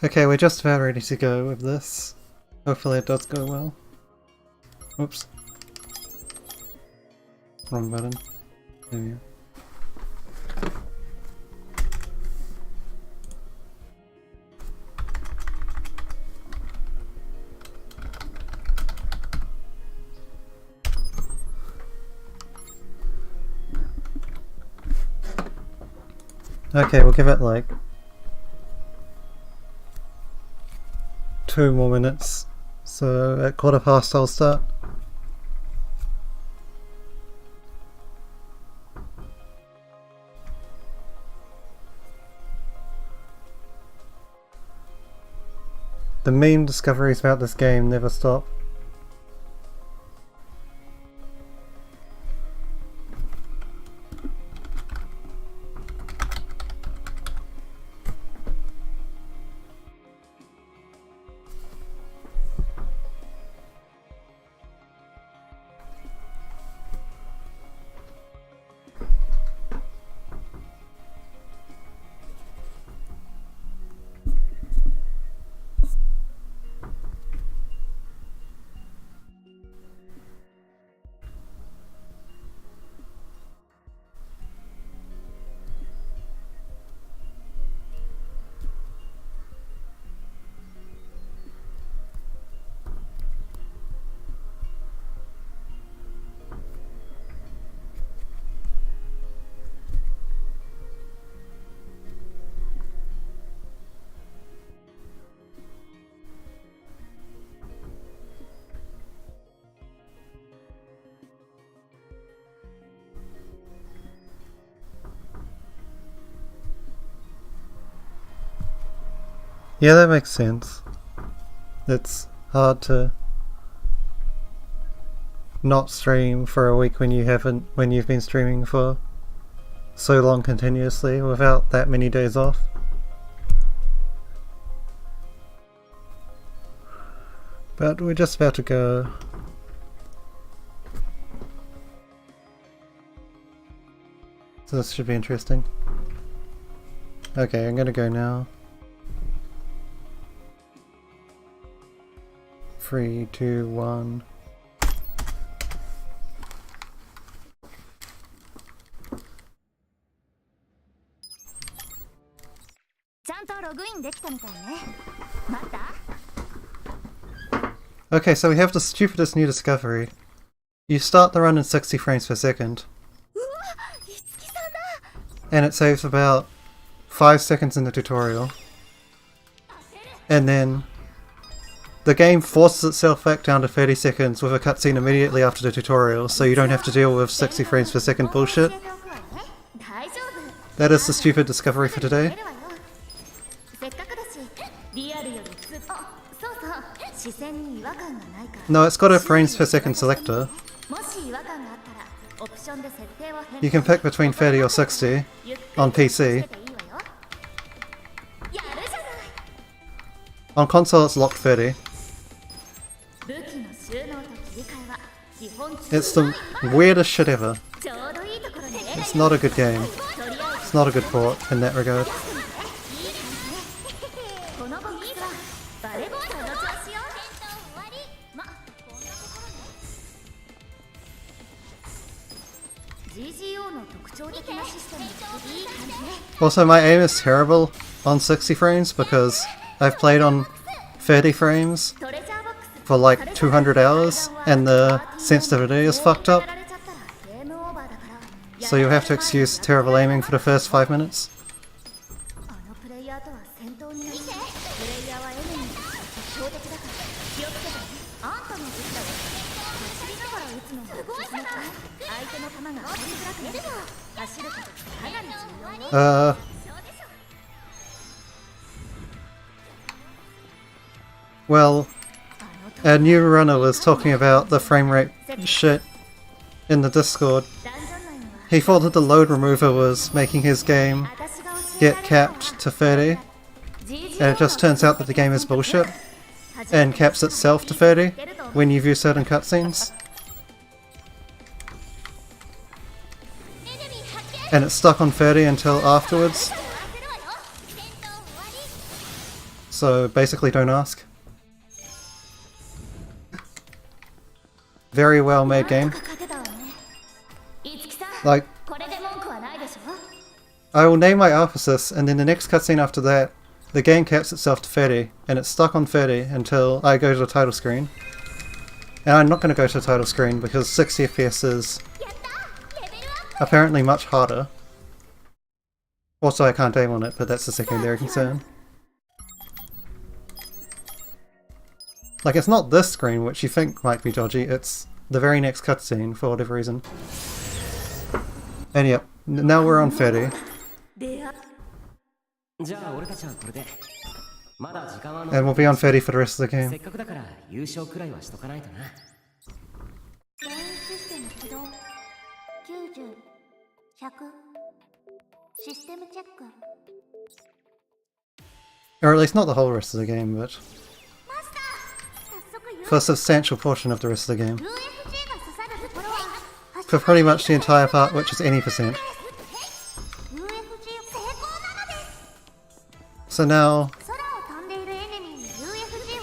Okay, we're just about ready to go with this. Hopefully it does go well. Oops. Wrong button. There we go. Okay, we'll give it like 2 more minutes, so at 1:15 I'll start. The meme discoveries about this game never stop. Yeah, that makes sense. It's hard to not stream for a week when you've been streaming for so long continuously without that many days off. But we're just about to go. So this should be interesting. Okay, I'm gonna go now. 3, 2, 1. Okay, so we have the stupidest new discovery. You start the run in 60 frames per second. And it saves about 5 seconds in the tutorial. And then the game forces itself back down to 30 seconds with a cutscene immediately after the tutorial, so you don't have to deal with 60 frames per second bullshit. That is the stupid discovery for today. No, it's got a frames per second selector. You can pick between 30 or 60 on PC. On console it's locked 30. It's the weirdest shit ever. It's not a good game. It's not a good port in that regard. Also, my aim is terrible on 60 frames because I've played on 30 frames for like 200 hours and the sensitivity is fucked up. So you'll have to excuse terrible aiming for the first 5 minutes. Well, a new runner was talking about the framerate shit in the Discord. He thought that the load remover was making his game get capped to 30, and it just turns out that the game is bullshit and caps itself to 30 when you view certain cutscenes. And it's stuck on 30 until afterwards. so basically don't ask. Very well made game. Like, I will name my Arphasis, and then the next cutscene after that, the game caps itself to 30, and it's stuck on 30 until I go to the title screen. And I'm not going to go to the title screen because 60 FPS is apparently much harder. Also, I can't aim on it, but that's a secondary concern. Like, it's not this screen, which you think might be dodgy, it's the very next cutscene, for whatever reason. And yep, now we're on 30. And we'll be on 30 for the rest of the game. Or at least not the whole rest of the game, but for a substantial portion of the rest of the game. For pretty much the entire part, which is any percent. So now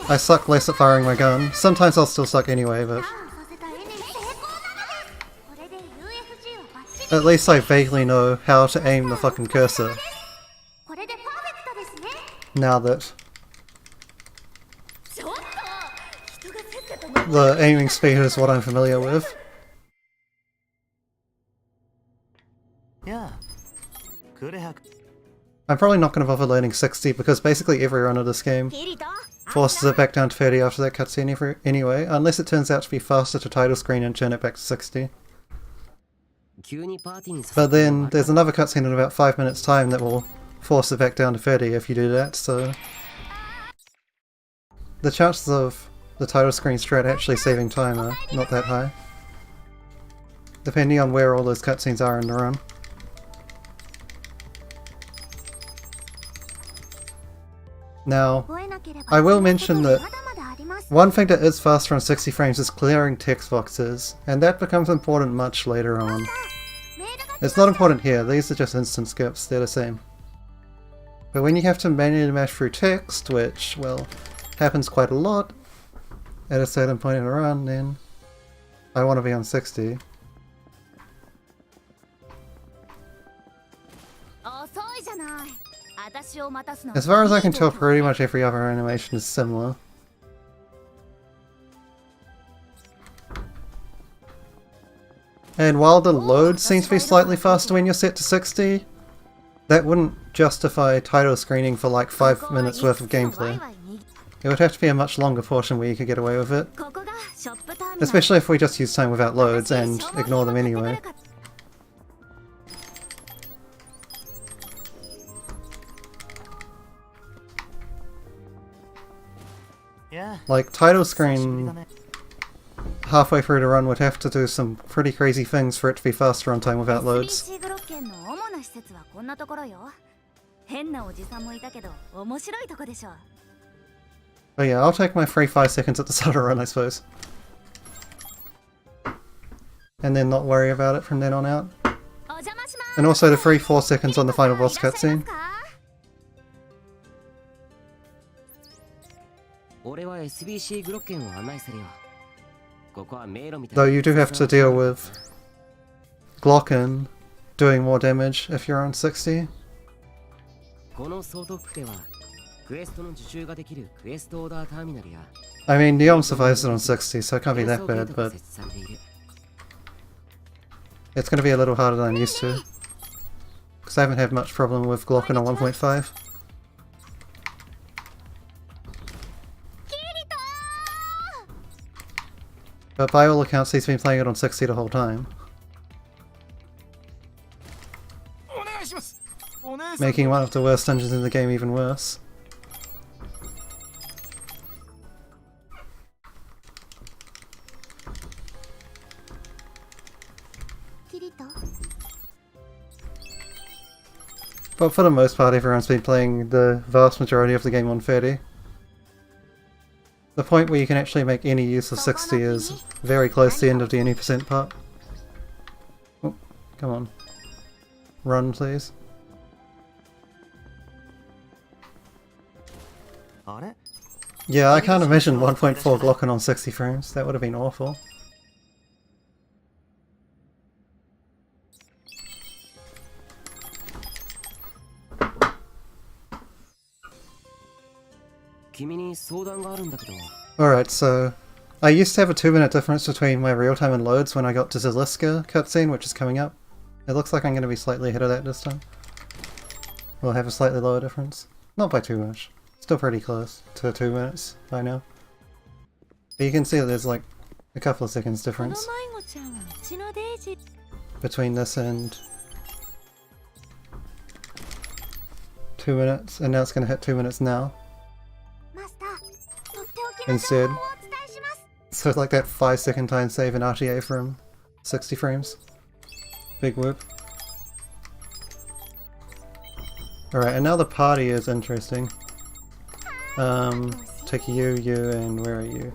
I suck less at firing my gun. Sometimes I'll still suck anyway, but at least I vaguely know how to aim the fucking cursor. Now that the aiming speed is what I'm familiar with. I'm probably not going to bother learning 60 because basically every run of this game forces it back down to 30 after that cutscene anyway, unless it turns out to be faster to title screen and turn it back to 60. But then there's another cutscene in about 5 minutes time that will force it back down to 30 if you do that, so the chances of the title screen strat actually saving time are not that high, depending on where all those cutscenes are in the run. Now, I will mention that one thing that is faster on 60 frames is clearing text boxes, and that becomes important much later on. It's not important here, these are just instant skips, they're the same. But when you have to manually mash through text, which, well, happens quite a lot at a certain point in a run, then I want to be on 60. As far as I can tell, pretty much every other animation is similar. And while the load seems to be slightly faster when you're set to 60, that wouldn't justify title screening for like 5 minutes worth of gameplay. It would have to be a much longer portion where you could get away with it. Especially if we just use time without loads and ignore them anyway. Like, title screen halfway through the run would have to do some pretty crazy things for it to be faster on time without loads. But yeah, I'll take my free 5 seconds at the start of the run, I suppose. And then not worry about it from then on out. And also the free 4 seconds on the final boss cutscene. Though you do have to deal with Glocken doing more damage if you're on 60. I mean, Neom survives it on 60, so it can't be that bad, but it's going to be a little harder than I'm used to. Because I haven't had much problem with Glocken on 1.5. But by all accounts, he's been playing it on 60 the whole time. Making one of the worst dungeons in the game even worse. But for the most part, everyone's been playing the vast majority of the game on 30. The point where you can actually make any use of 60 is very close to the end of the any percent part. Oh, come on. Run, please. Yeah, I can't imagine 1.4 Glocken on 60 frames. That would have been awful. Alright, so I used to have a 2-minute difference between my real-time and loads when I got to Zeliska cutscene, which is coming up. It looks like I'm going to be slightly ahead of that this time. We'll have a slightly lower difference. Not by too much. Still pretty close to 2 minutes by now. But you can see that there's like a couple of seconds difference between this and 2 minutes, and now it's going to hit 2 minutes now instead. So like that 5-second time save in RTA from 60 frames. Big whoop. Alright, and now the party is interesting. Take you, and where are you?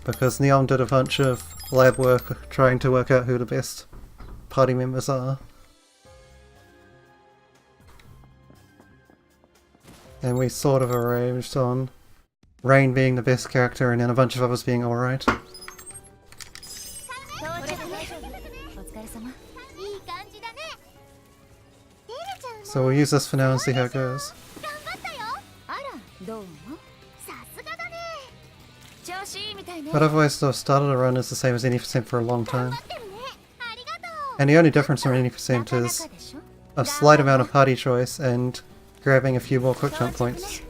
Because Neon did a bunch of lab work trying to work out who the best party members are. And we sort of arranged on Rain being the best character and then a bunch of others being alright. So we'll use this for now and see how it goes. But I've always thought started a run is the same as any percent for a long time. And the only difference from any percent is a slight amount of party choice and grabbing a few more quick jump points.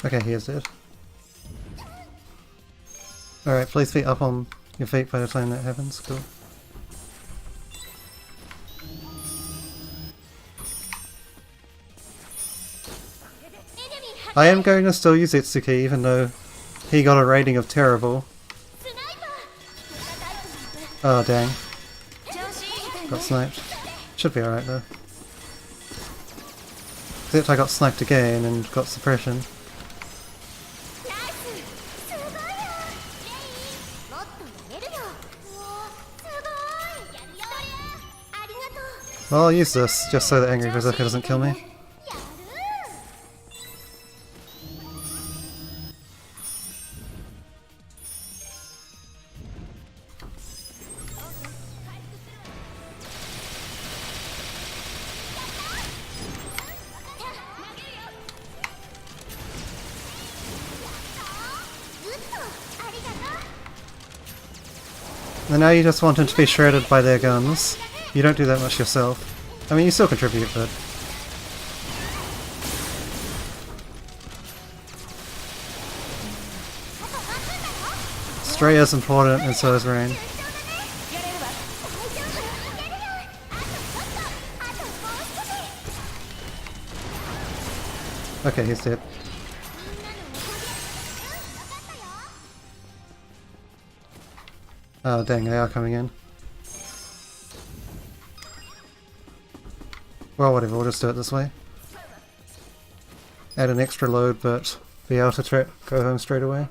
Okay, he is dead. Alright, please be up on your feet by the time that happens. Cool. I am going to still use Itsuki even though he got a rating of terrible. Oh dang. Got sniped. Should be alright though. Except I got sniped again and got suppression. Well, I'll use this just so that Angry Berserker doesn't kill me. And now you just want him to be shredded by their guns. You don't do that much yourself. I mean, you still contribute, but... Stray is important, and so is Rain. Okay, he's dead. Oh dang, they are coming in. Well, whatever, we'll just do it this way. Add an extra load, but be able to go home straight away.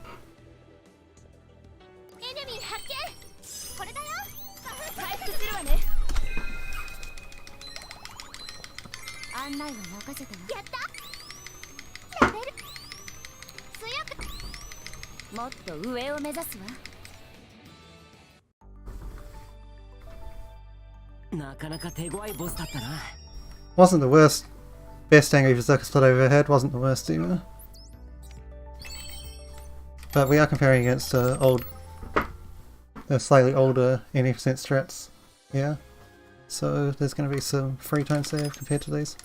Wasn't the worst. Best Angry Berserker split I've ever had, wasn't the worst either. But we are comparing against slightly older 80% strats. Yeah. So there's going to be some free time save compared to these.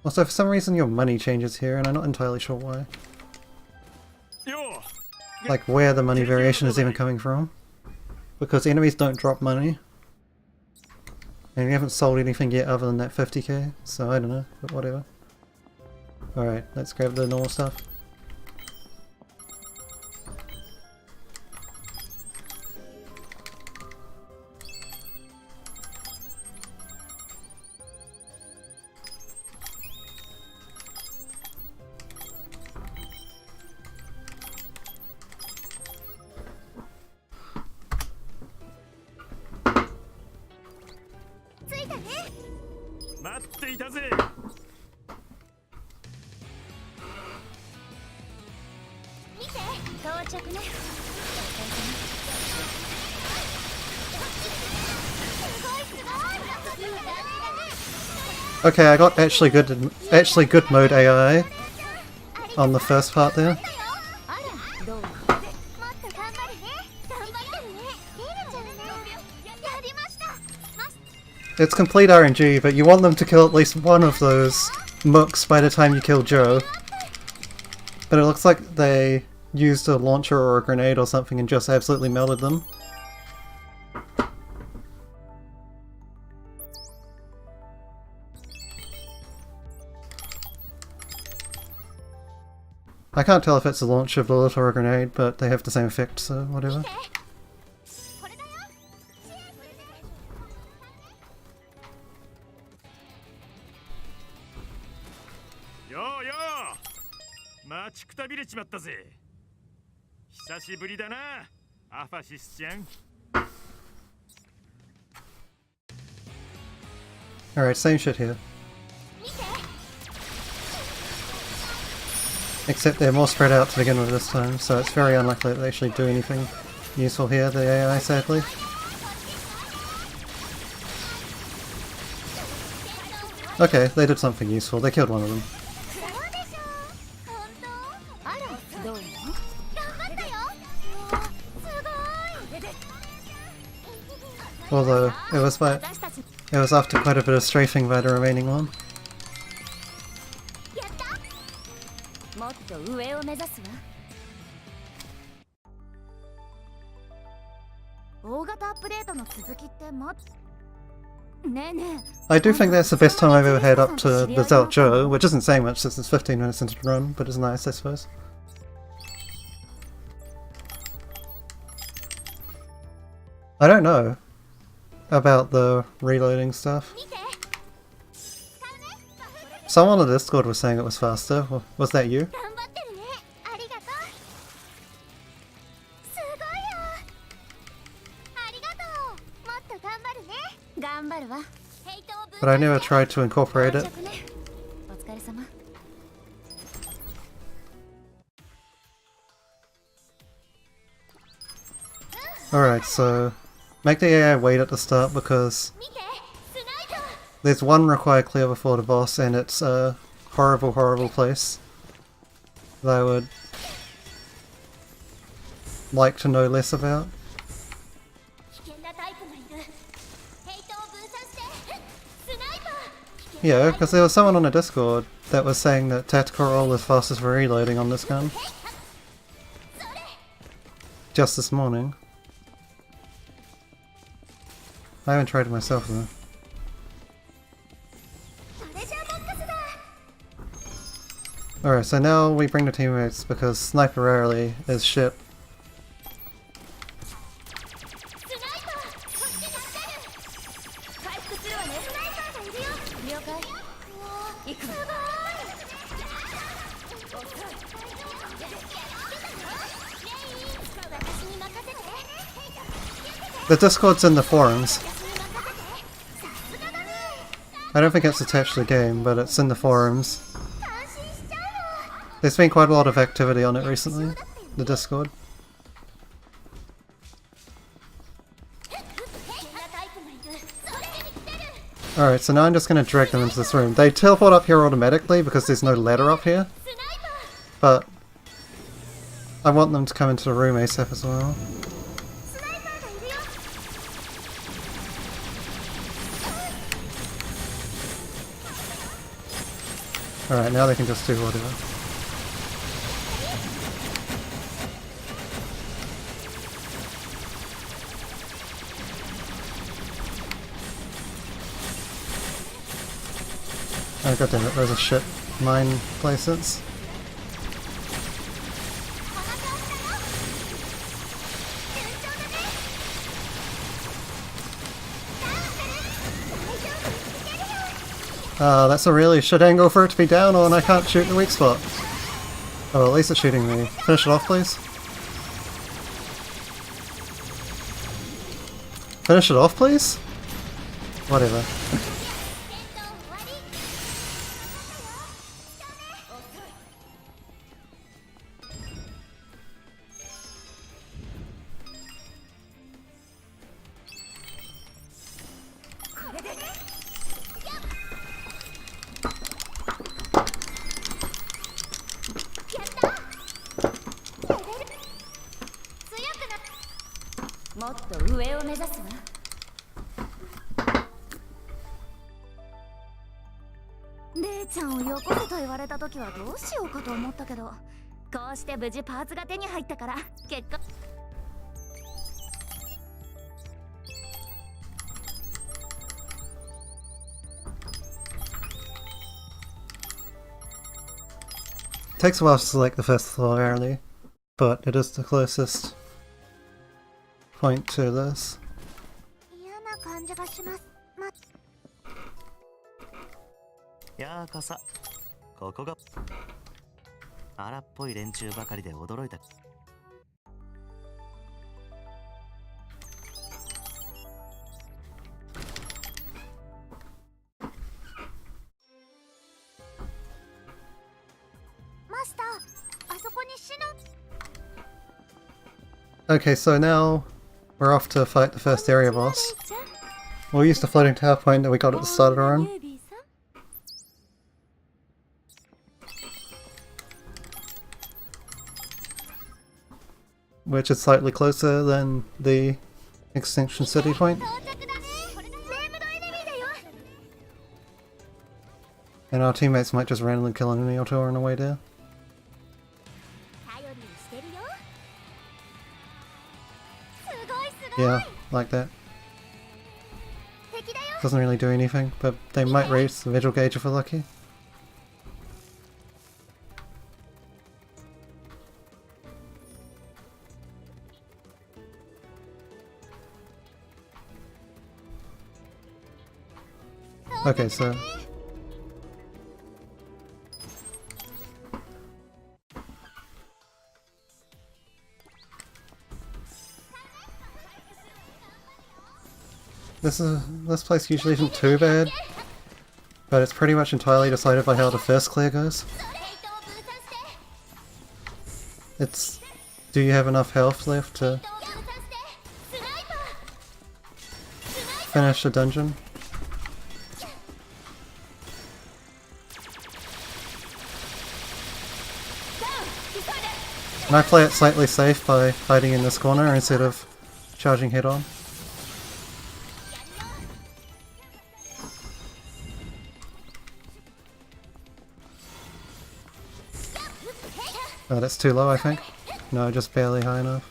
Also, for some reason your money changes here, and I'm not entirely sure why. Like where the money variation is even coming from. Because enemies don't drop money. And we haven't sold anything yet other than that 50k, so I don't know, but whatever. Alright, let's grab the normal stuff. Okay, I got actually good mode AI on the first part there. It's complete RNG, but you want them to kill at least one of those mooks by the time you kill Joe. But it looks like they used a launcher or a grenade or something and just absolutely melted them. I can't tell if it's a launch of bullet or a grenade, but they have the same effect, so whatever. Alright, same shit here. Except they're more spread out to begin with this time, so it's very unlikely that they actually do anything useful here, the AI, sadly. Okay, they did something useful. They killed one of them. Although, it was after quite a bit of strafing by the remaining one. I do think that's the best time I've ever had up to the SAO Joe, which isn't saying much since it's 15 minutes into the run, but it's nice, I suppose. I don't know about the reloading stuff. Someone on the Discord was saying it was faster. Was that you? But I never tried to incorporate it. Alright, so make the AI wait at the start because there's one required clear before the boss and it's a horrible, horrible place that I would like to know less about. Yeah, because there was someone on the Discord that was saying that tactical roll is fastest for reloading on this gun. Just this morning. I haven't tried it myself though. Alright, so now we bring the teammates because sniper rarely is shit. The Discord's in the forums. I don't think it's attached to the game, but it's in the forums. There's been quite a lot of activity on it recently, the Discord. Alright, so now I'm just going to drag them into this room. They teleport up here automatically because there's no ladder up here. But I want them to come into the room ASAP as well. Alright, now they can just do whatever. Oh goddammit, those are shit mine places. That's a really shit angle for it to be down on. I can't shoot the weak spot. Oh, at least it's shooting me. Finish it off, please. Finish it off, please? Whatever. Takes a while to select the first floor early, but it is the closest point to this. やーかさ、ここが荒っぽい連中ばかりで驚いた。Okay, so now we're off to fight the first area boss. We'll use the floating tower point that we got at the start of the run. Which is slightly closer than the Extinction City point. And our teammates might just randomly kill an enemy or two on the way there. Yeah, like that. Doesn't really do anything, but they might raise the visual gauge if we're lucky. Okay, so... This place usually isn't too bad, but it's pretty much entirely decided by how the first clear goes. It's... do you have enough health left to finish the dungeon? And I play it slightly safe by hiding in this corner instead of charging head on. Oh, that's too low, I think. No, just barely high enough.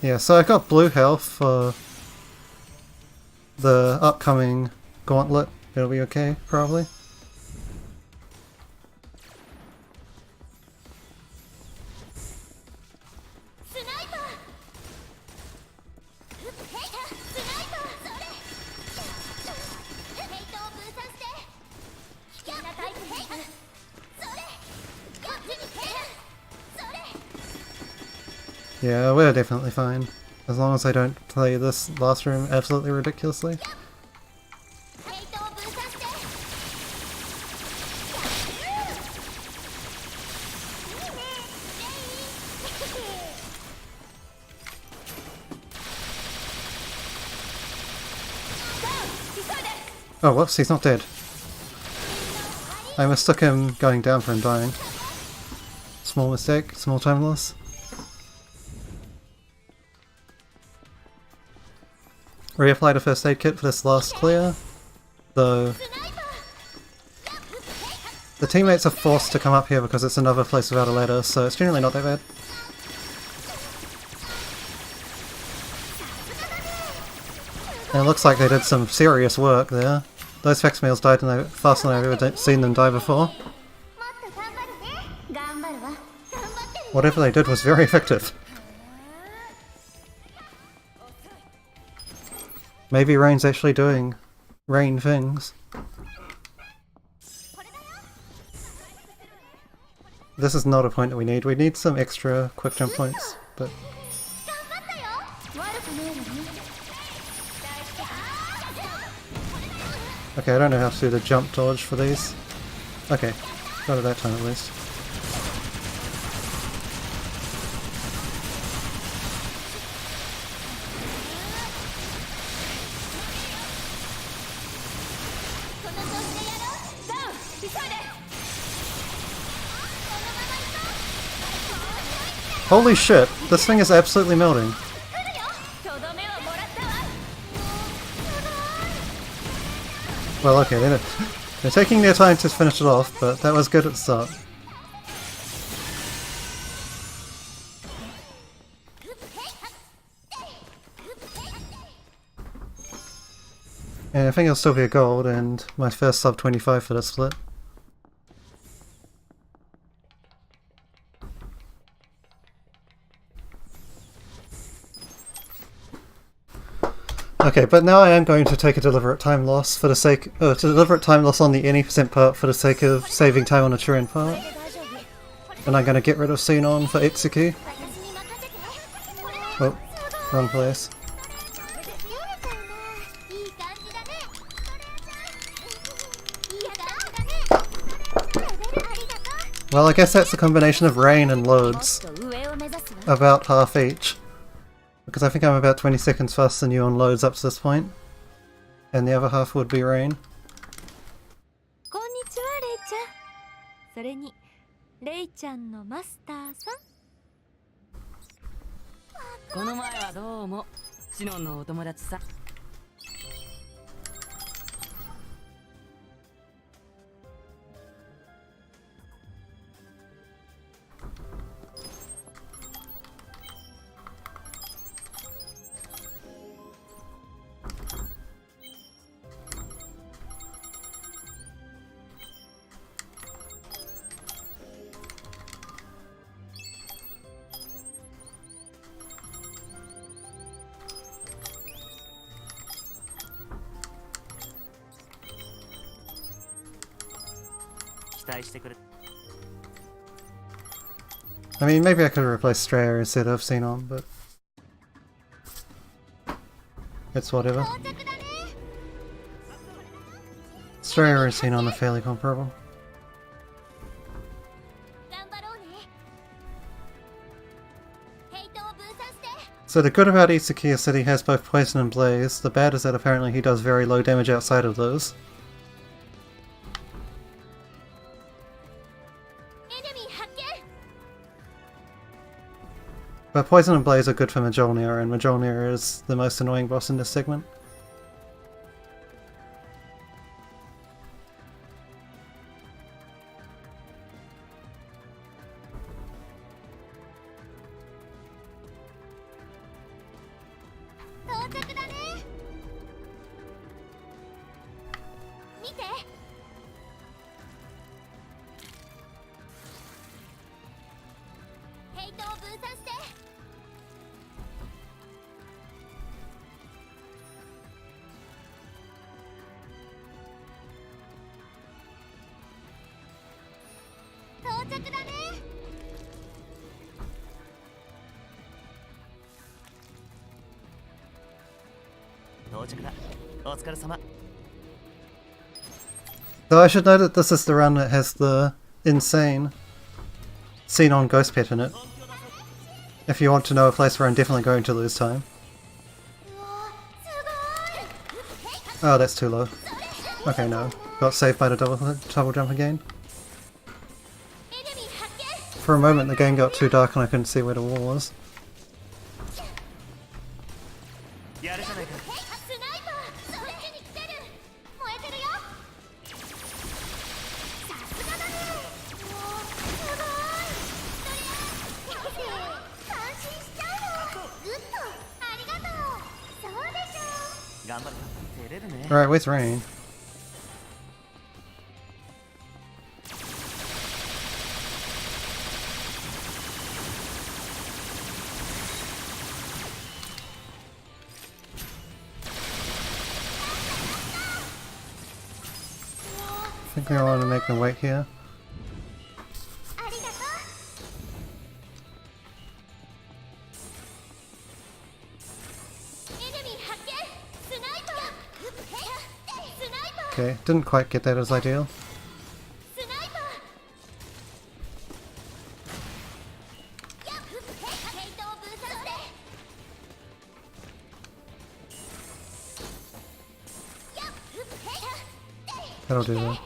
Yeah, so I got blue health for the upcoming gauntlet. It'll be okay, probably. Yeah, we're definitely fine. As long as I don't play this last room absolutely ridiculously. Oh, whoops, he's not dead. I mistook him going down for him dying. Small mistake, small time loss. Reapplied a first aid kit for this last clear, though the teammates are forced to come up here because it's another place without a ladder, so it's generally not that bad. And it looks like they did some serious work there. Those facsimiles died faster than I've ever seen them die before. Whatever they did was very effective. Maybe Rain's actually doing Rain things. This is not a point that we need. We need some extra quick jump points, but... Okay, I don't know how to do the jump dodge for these. Okay, got it that time at least. Holy shit, this thing is absolutely melting. Well, okay, they're taking their time to finish it off, but that was good at the start. And I think it'll still be a gold, and my first sub 25 for this split. Okay, but now I am going to take a deliberate time loss for the sake deliberate time loss on the any % part for the sake of saving time on the Turin part. And I'm going to get rid of Xenon for Itsuki. Oh, wrong place. Well, I guess that's a combination of rain and loads. About half each. Because I think I'm about 20 seconds faster than you on loads up to this point. And the other half would be rain. I mean, maybe I could replace Straya instead of Xenon, but it's whatever. Straya and Xenon are fairly comparable. So the good about Itsuki is that he has both Poison and Blaze. The bad is that apparently he does very low damage outside of those. But Poison and Blaze are good for Mjolnir, and Mjolnir is the most annoying boss in this segment. Though I should note that this is the run that has the insane Xenon Ghost Pet in it. if you want to know a place where I'm definitely going to lose time. Oh, that's too low. Okay, no. Got saved by the double jump again. For a moment the game got too dark and I couldn't see where the wall was. Alright, where's Rain? I think I want to make them wait here. Okay, didn't quite get that as ideal. That'll do that.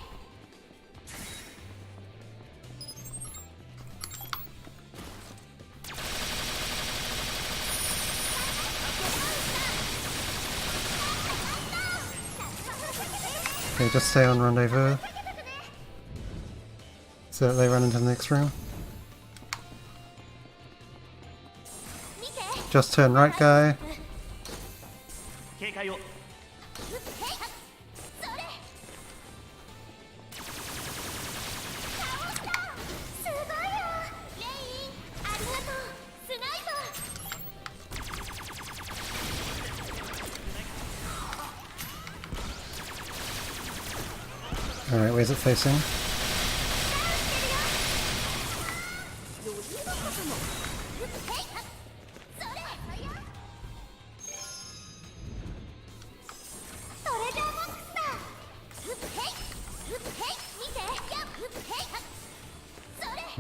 Okay, just stay on rendezvous so that they run into the next room. Just turn right, guy. Alright, where's it facing?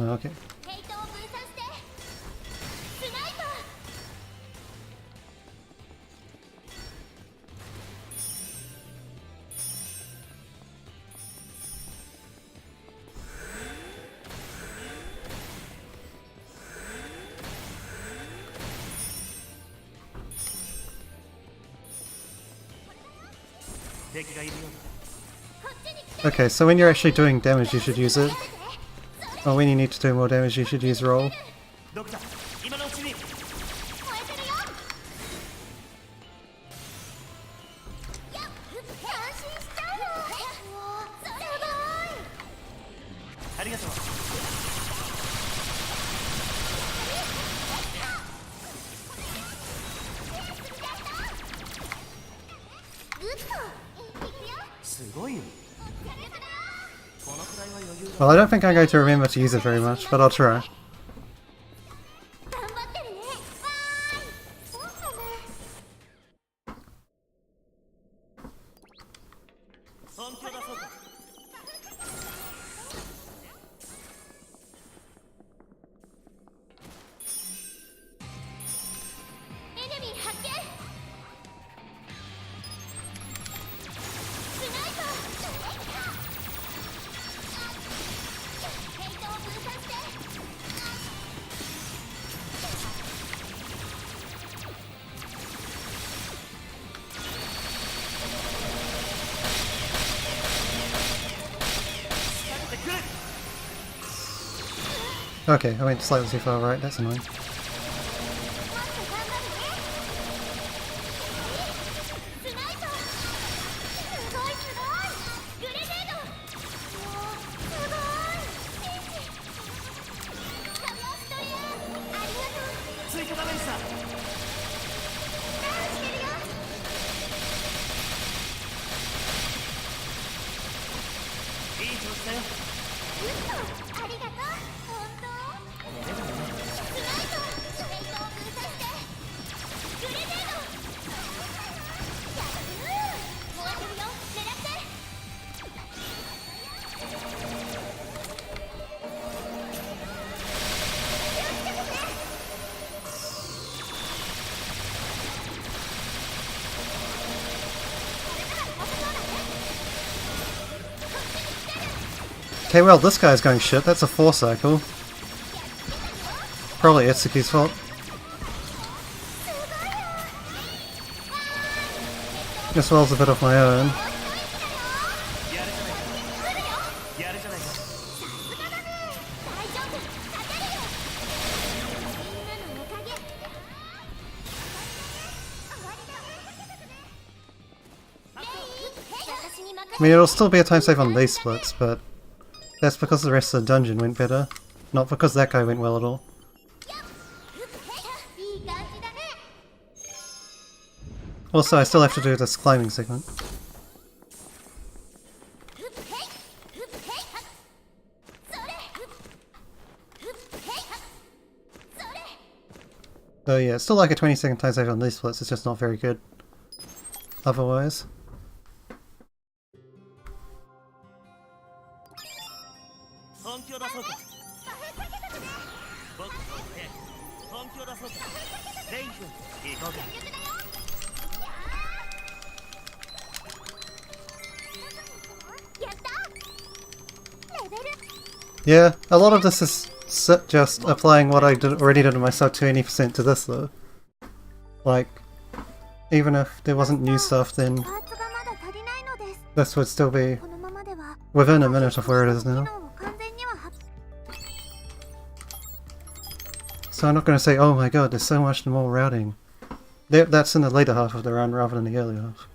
Okay. Okay, so when you're actually doing damage you should use it. Or when you need to do more damage you should use roll. Well, I don't think I'm going to remember to use it very much, but I'll try. Okay, I went slightly too far right, that's annoying. Okay, well, this guy's going shit. That's a 4 cycle. Probably Itsuki's fault. As well as a bit of my own. I mean, it'll still be a time save on these splits, but that's because the rest of the dungeon went better, not because that guy went well at all. Also, I still have to do this climbing segment. So yeah, it's still like a 20-second time save on these splits, it's just not very good otherwise. Yeah, a lot of this is just applying what I already did in my sub to 20% to this though. Like, even if there wasn't new stuff, then this would still be within a minute of where it is now. So I'm not going to say, oh my god, there's so much more routing. That's in the later half of the run rather than the earlier half.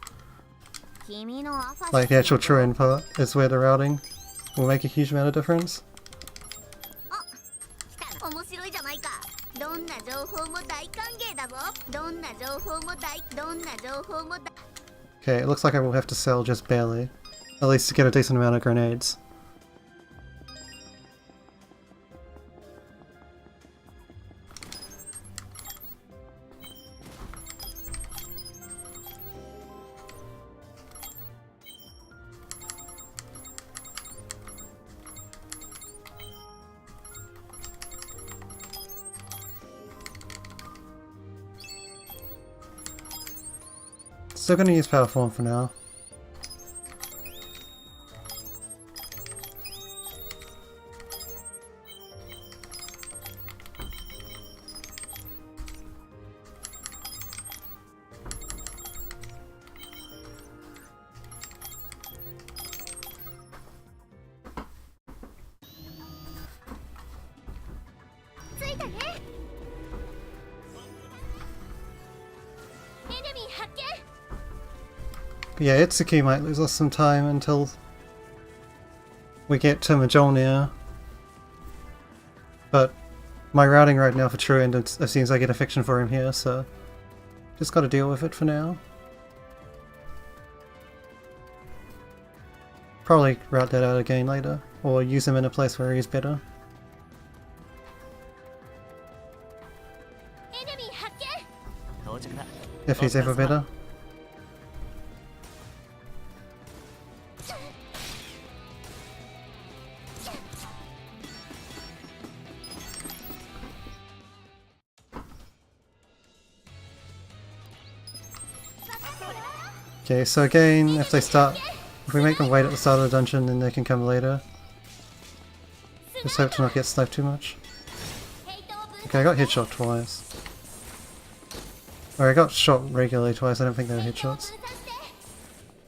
Like the actual true end part is where the routing will make a huge amount of difference. Okay, it looks like I will have to sell just barely. At least to get a decent amount of grenades. Still gonna use Power Form for now. But yeah, Itsuki might lose us some time until we get to Majolnir. But my routing right now for True End, it seems I get affection for him here, so just gotta deal with it for now. Probably route that out again later, or use him in a place where he's better. If he's ever better. Okay, so again, if we make them wait at the start of the dungeon, then they can come later. Just hope to not get sniped too much. Okay, I got headshot twice. Or I got shot regularly twice, I don't think they were headshots.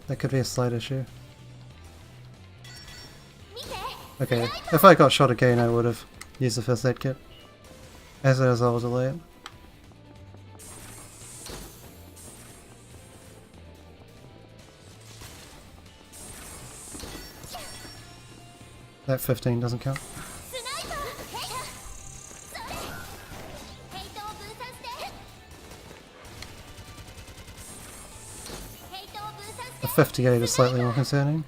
That could be a slight issue. Okay, if I got shot again I would have used the first aid kit. As it is, I will delay it. That 15 doesn't count. The 58 is slightly more concerning.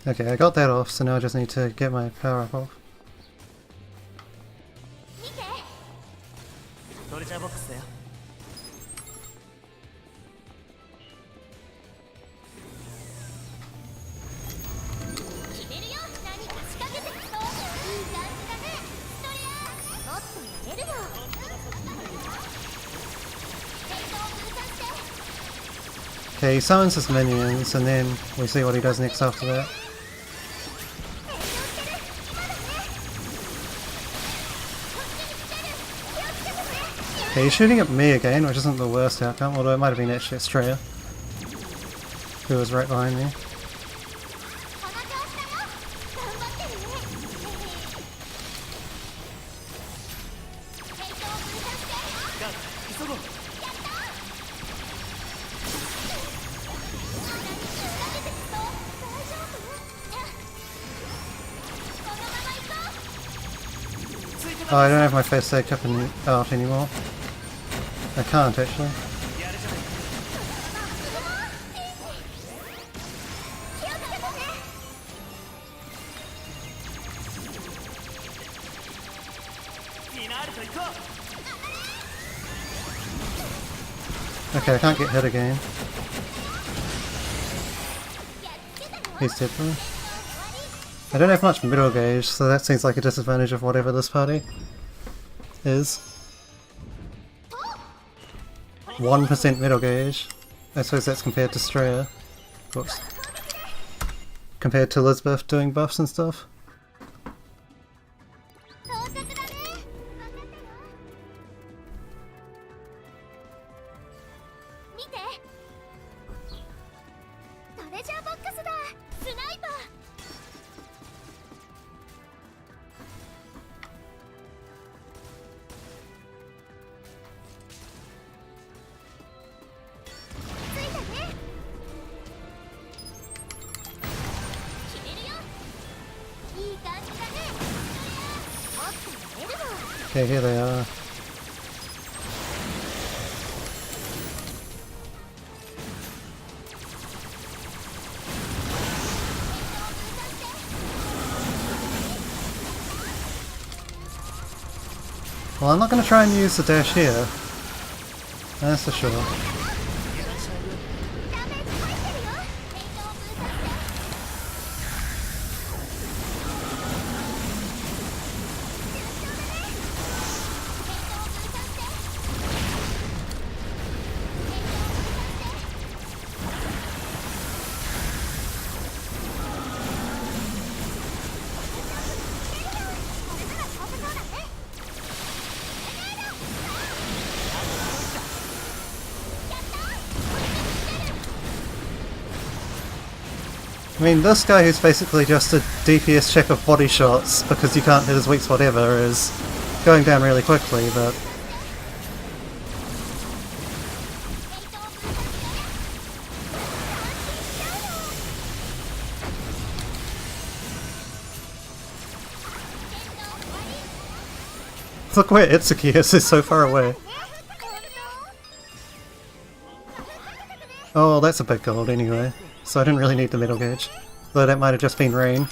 Okay, I got that off, so now I just need to get my power up off. トレジャーボックスだよ。決めるよ。何か仕掛けてくといい感じだね。そりゃもっとやれるよ。Okay, he summons his minions, and then we see what he does next after that. Okay, he's shooting at me again, which isn't the worst outcome, although it might have been actually Estrella, who was right behind me. Oh, I don't have my first aid up and out anymore. I can't actually. Okay, I can't get hit again. He's dead though. I don't have much middle gauge, so that seems like a disadvantage of whatever this party is. 1% middle gauge. I suppose that's compared to Straya. Of course. Compared to Elizabeth doing buffs and stuff. Okay, here they are. Well, I'm not going to try and use the dash here. That's for sure. I mean, this guy who's basically just a DPS check of body shots because you can't hit his weak spot ever is going down really quickly, but... Look where Itsuki is, he's so far away. Oh, that's a big gold anyway, so I didn't really need the middle gauge. Though that might have just been rain.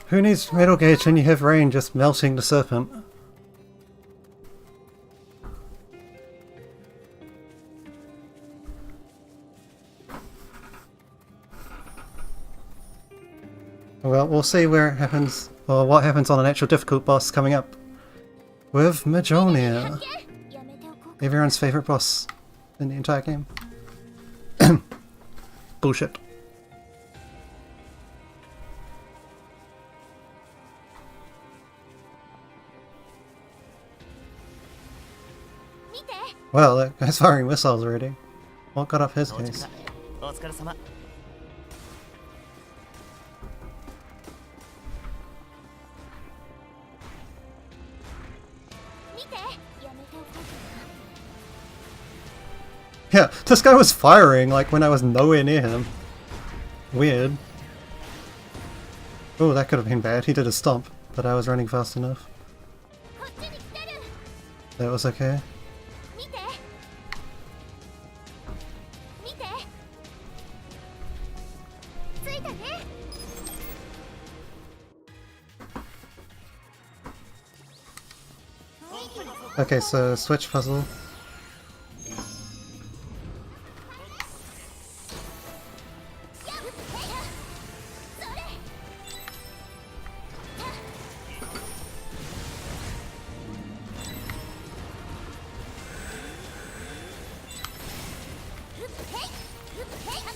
Who needs middle gauge when you have rain just melting the serpent? Well, we'll see where it happens, or what happens on an actual difficult boss coming up. With Majonia. Everyone's favourite boss in the entire game. Bullshit. Well, that guy's firing missiles already. What got off his case? Yeah, this guy was firing like when I was nowhere near him. Weird. Oh, that could have been bad. He did a stomp, but I was running fast enough. こっちに来てる That was okay. 見て見てついたね Okay, so switch puzzle.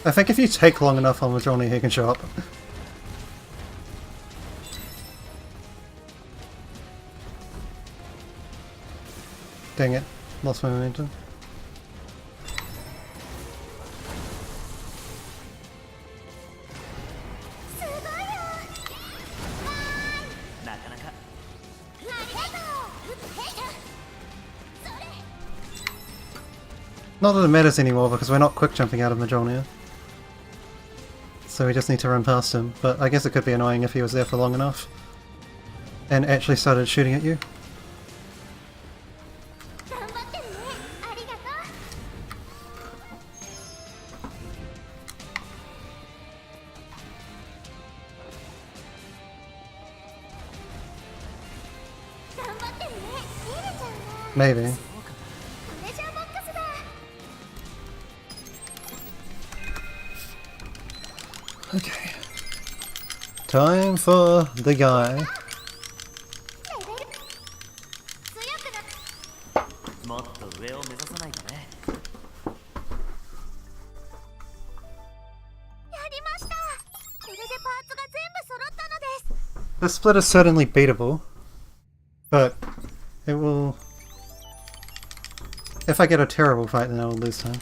I think if you take long enough on Majorni, he can show up. Dang it, lost my momentum. すごいよなかなかありがとうそれ Not that it matters anymore because we're not quick jumping out of Majornia. So we just need to run past him, but I guess it could be annoying if he was there for long enough and actually started shooting at you. 頑張ってるねありがとう頑張ってるねエレちゃんは Maybe. トレジャーボックスだ Okay. Time for the guy. レベル強くなっもっと上を目指さないとね。やりましたこれでパーツが全部揃ったのです The split is certainly beatable, but it will... If I get a terrible fight, then I will lose time.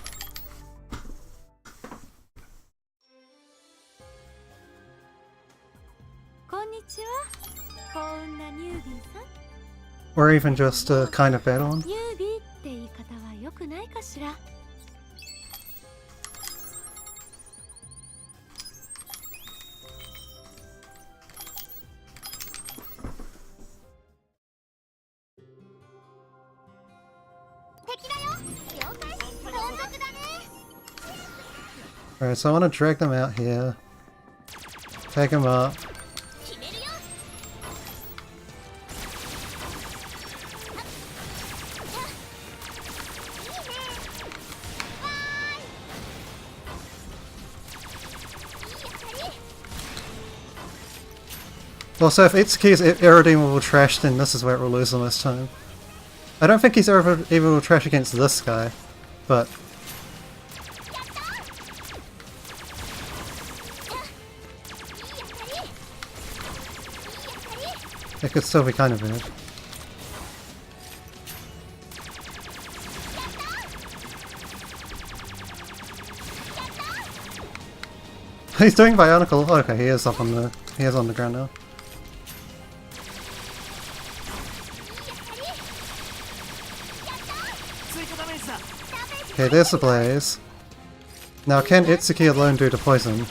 こんにちは幸運なニュービーさん Or even just a kind of battle. ニュービーって言い方は良くないかしら 敵だよ了解到着だね Alright, so I want to drag them out here. Take them up. 決めるよ Also, if Itsuki is irredeemable trash, then this is where it will lose the most time. I don't think he's irredeemable trash against this guy, but... It could still be kind of bad. He's doing Bionicle. Oh, okay, he is up on the... He is on the ground now. Okay, there's the blaze. Now, can Itsuki alone do the poison? I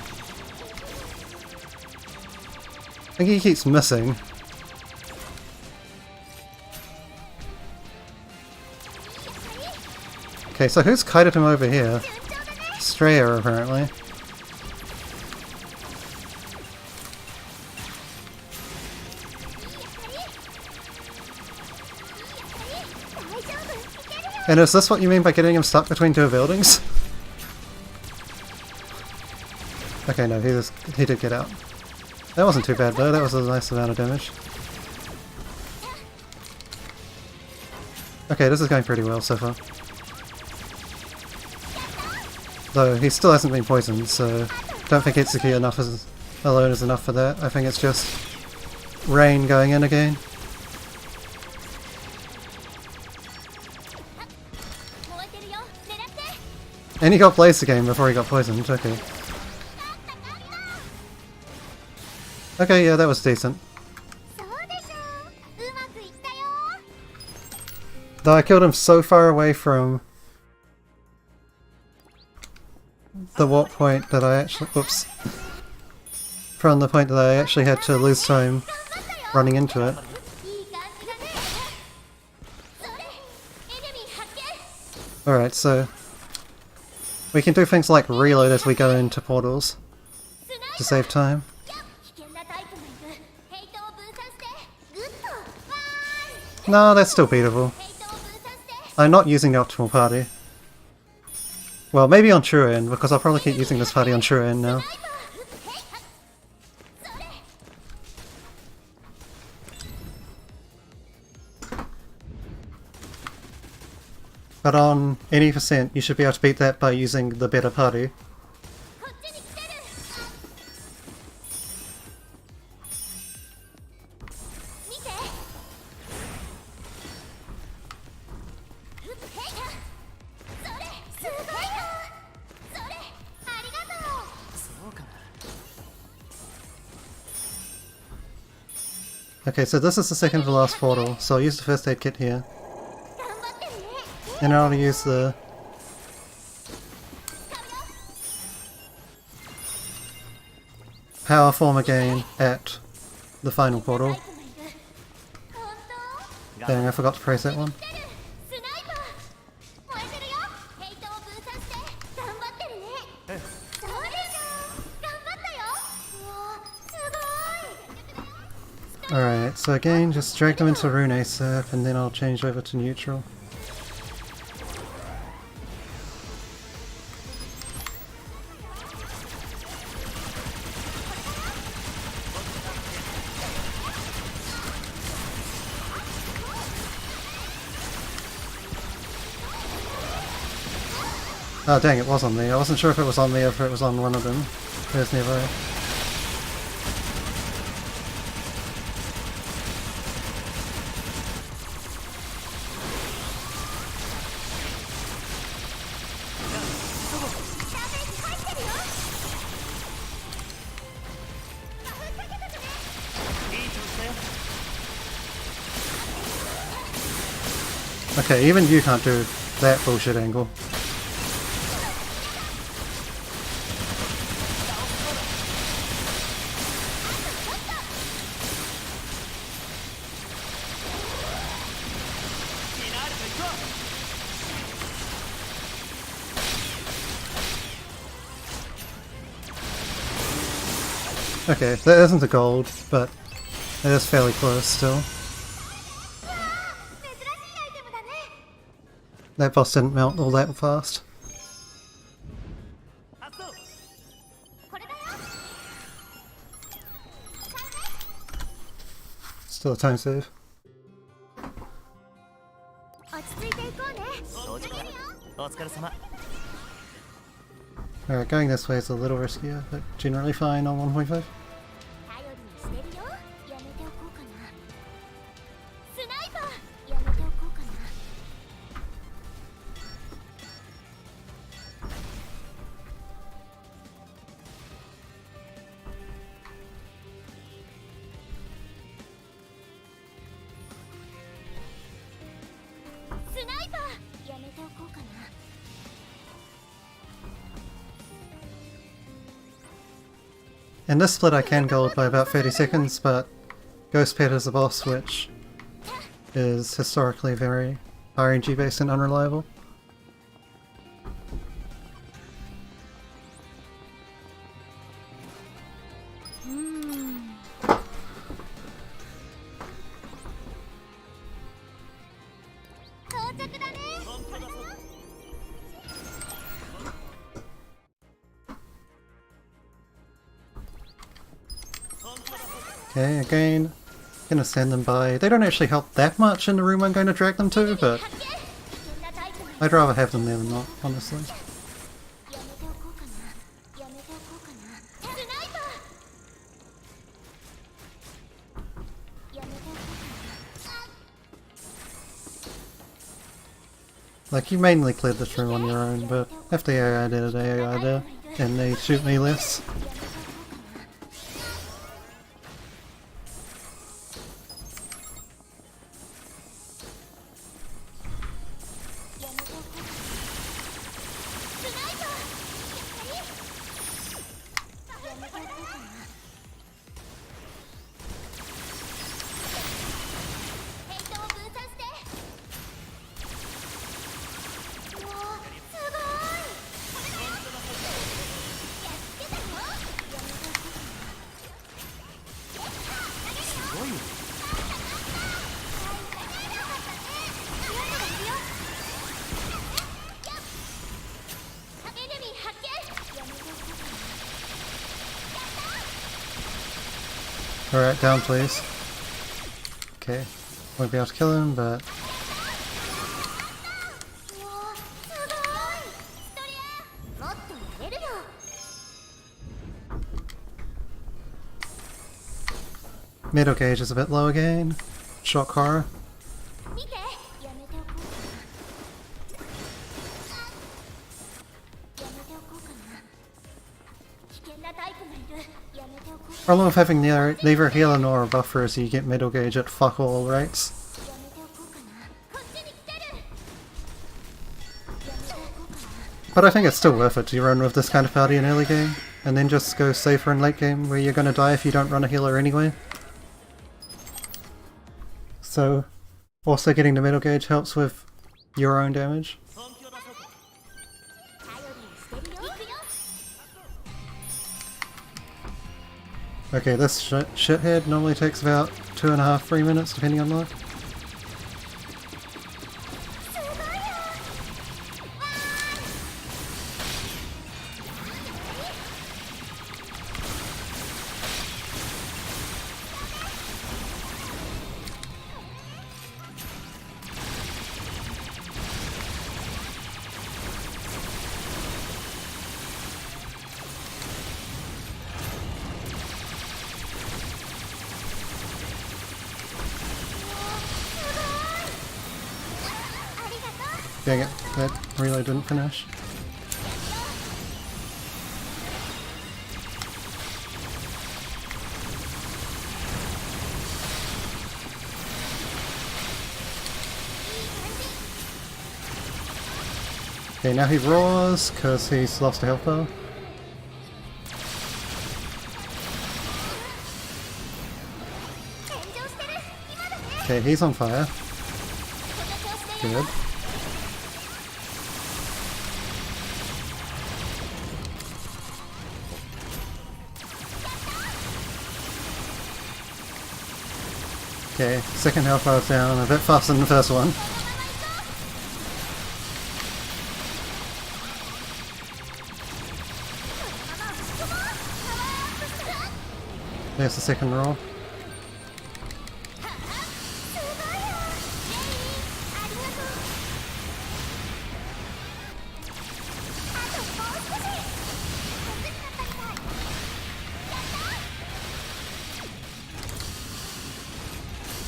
think he keeps missing. Okay, so who's kited him over here? Straya, apparently. And is this what you mean by getting him stuck between two buildings? Okay, no, he did get out. That wasn't too bad though, that was a nice amount of damage. Okay, this is going pretty well so far. Though, he still hasn't been poisoned, so don't think Itsuki alone is enough for that. I think it's just Rain going in again. And he got blazed again before he got poisoned, okay. Okay, yeah, that was decent. そうでしょううまくいったよ Though I killed him so far away from the warp point that I actually... Whoops. from the point that I actually had to lose time running into it. いい感じだね。それ、エネミー発見。 Alright, so we can do things like reload as we go into portals to save time. 危険なタイプがいる。ヘイトを分散して。グッド。わーい。 No, that's still beatable. ヘイトを分散して。 I'm not using the optimal party. Well, maybe on True End, because I'll probably keep using this party on True End now. それ。 But on any percent, you should be able to beat that by using the better party. こっちに来てる。見て。へい。それ、すごいよ。それ、ありがとう。そうかな。 Okay, so this is the second to last portal, so I'll use the first aid kit here. 頑張ってるね。 And I'll use the power form again at the final portal. 本当？ Dang, I forgot to praise that one. スナイパー燃えてるよ。ヘイトを分散して頑張ってるね。そうでしょ。頑張ったよ。うわ、すごい。 Alright, so again, just drag them into Rune ASAP, and then I'll change over to neutral. Oh dang, it was on me. I wasn't sure if it was on me or if it was on one of them. Who's nearby. Okay, even you can't do that bullshit angle. Okay, that isn't a gold, but it is fairly close still. 珍しいアイテムだね。 That boss didn't melt all that fast. これだよ。 Still a time save. 落ち着いていこうね。到着だ。お疲れ様。 Alright, going this way is a little riskier, but generally fine on 1.5. 頼りにしてるよ。やめておこうかな。スナイパーやめておこうかな。 スナイパーやめておこうかな。 In this split I can gold by about 30 seconds, but Ghost Pet is a boss which is historically very RNG based and unreliable. Okay, again, gonna send them by. They don't actually help that much in the room I'm going to drag them to, but I'd rather have them there than not, honestly. やめておこうかな。やめておこうかな。スナイパーやめておこうかな。 Like, you mainly cleared this room on your own, but if the AI did it, AI there, and they shoot me less. Alright, down please. Okay. Won't be able to kill him, but... うわすごいストリアもっとやれるよ Middle gauge is a bit low again. Shock horror. 見てやめておこうかなやめておこうかな危険なタイプがいるやめておこうか Problem with having neither healer nor a buffer is you get middle gauge at fuck all rates. やめておこうかなこっちに来てるやめておこうかな But I think it's still worth it to run with this kind of party in early game, and then just go safer in late game where you're gonna die if you don't run a healer anyway. So, also getting the middle gauge helps with your own damage. 本気を出そうか。頼りにしてるよ行くよ Okay, this shithead normally takes about 2.5-3 minutes depending on luck. すごいよ Dang it, that relay didn't finish. Okay, now he roars because he's lost a health bar. Okay, he's on fire. Good. Okay, second health bar is down, a bit faster than the first one. There's the second roll.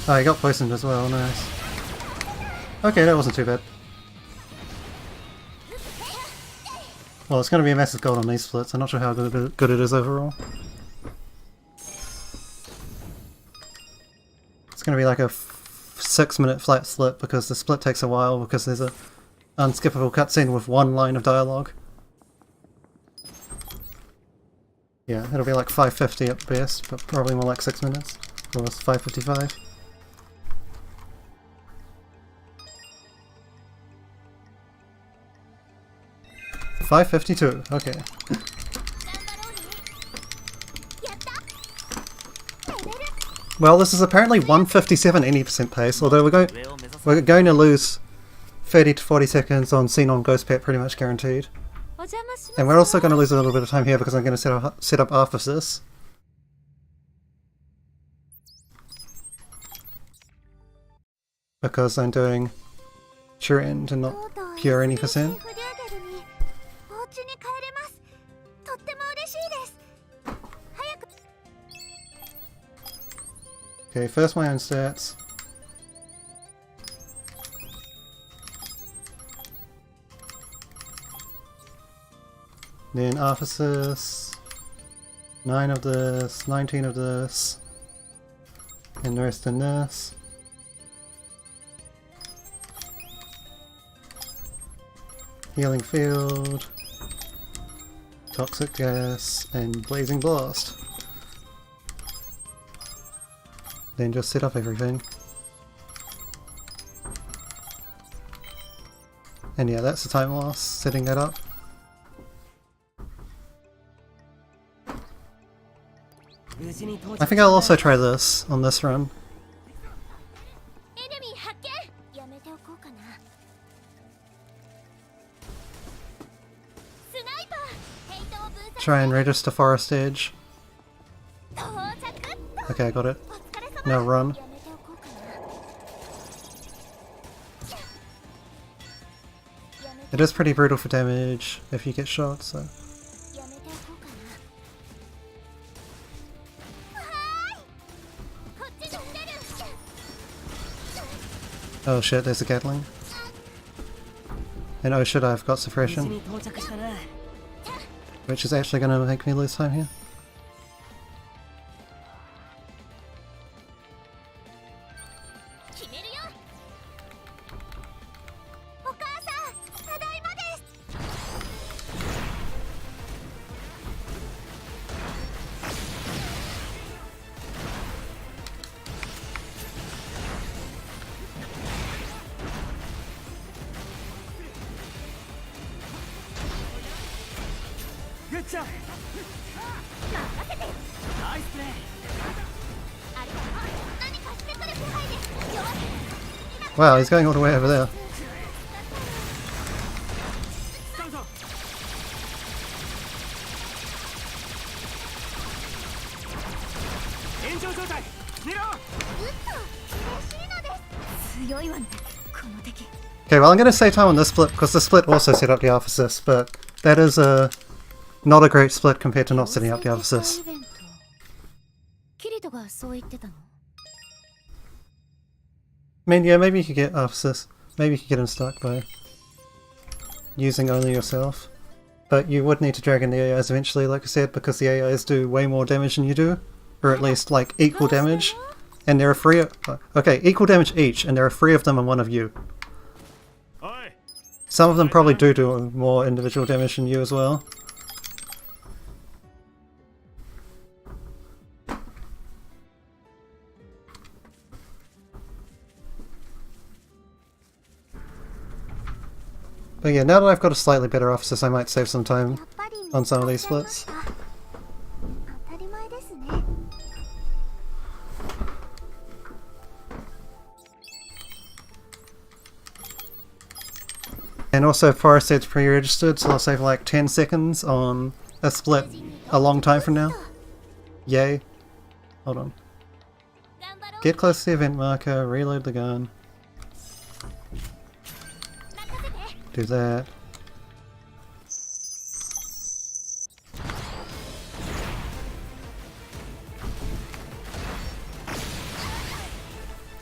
Oh, he got poisoned as well, nice. Okay, that wasn't too bad. Well, it's going to be a massive gold on these splits, I'm not sure how good it is overall. It's going to be like a 6-minute flat split because the split takes a while because there's a unskippable cutscene with one line of dialogue. Yeah, it'll be like 5:50 at best, but probably more like 6 minutes. Or 5:55. $5.52, okay. Well, this is apparently 157 80% pace, although we're going to lose 30 to 40 seconds on Xenon Ghost Pet pretty much guaranteed. And we're also going to lose a little bit of time here because I'm going to set up Arphasis. Because I'm doing Trend and not pure any percent. Okay, first my own stats. Then Arphasis. 9 of this, 19 of this. And the rest in this. Healing Field. Toxic Gas, and Blazing Blast. Then just set up everything. And yeah, that's the time loss, setting that up. I think I'll also try this on this run. Try and register Forest Edge. Okay, I got it. Now run. It is pretty brutal for damage if you get shot, so... Oh shit, there's a Gatling. And oh shit, I've got suppression. Which is actually going to make me lose time here. Good job. Nice play. Wow, he's going all the way over there. Okay, well I'm going to save time on this split because the split also set up the Alpha Sis, but that is not a great split compared to not setting up the Alpha Sis. I mean, yeah, maybe you could get Alpha Sis. Maybe you could get him stuck by using only yourself. But you would need to drag in the AIs eventually, like I said, because the AIs do way more damage than you do. Or at least, like, equal damage. And there are three of... Okay, equal damage each, and there are 3 of them and 1 of you. Some of them probably do more individual damage than you as well. But yeah, now that I've got a slightly better officer, I might save some time on some of these splits. And also Forest Ed's pre-registered, so I'll save like 10 seconds on a split a long time from now. Yay. Hold on. Get close to the event marker, reload the gun. Do that.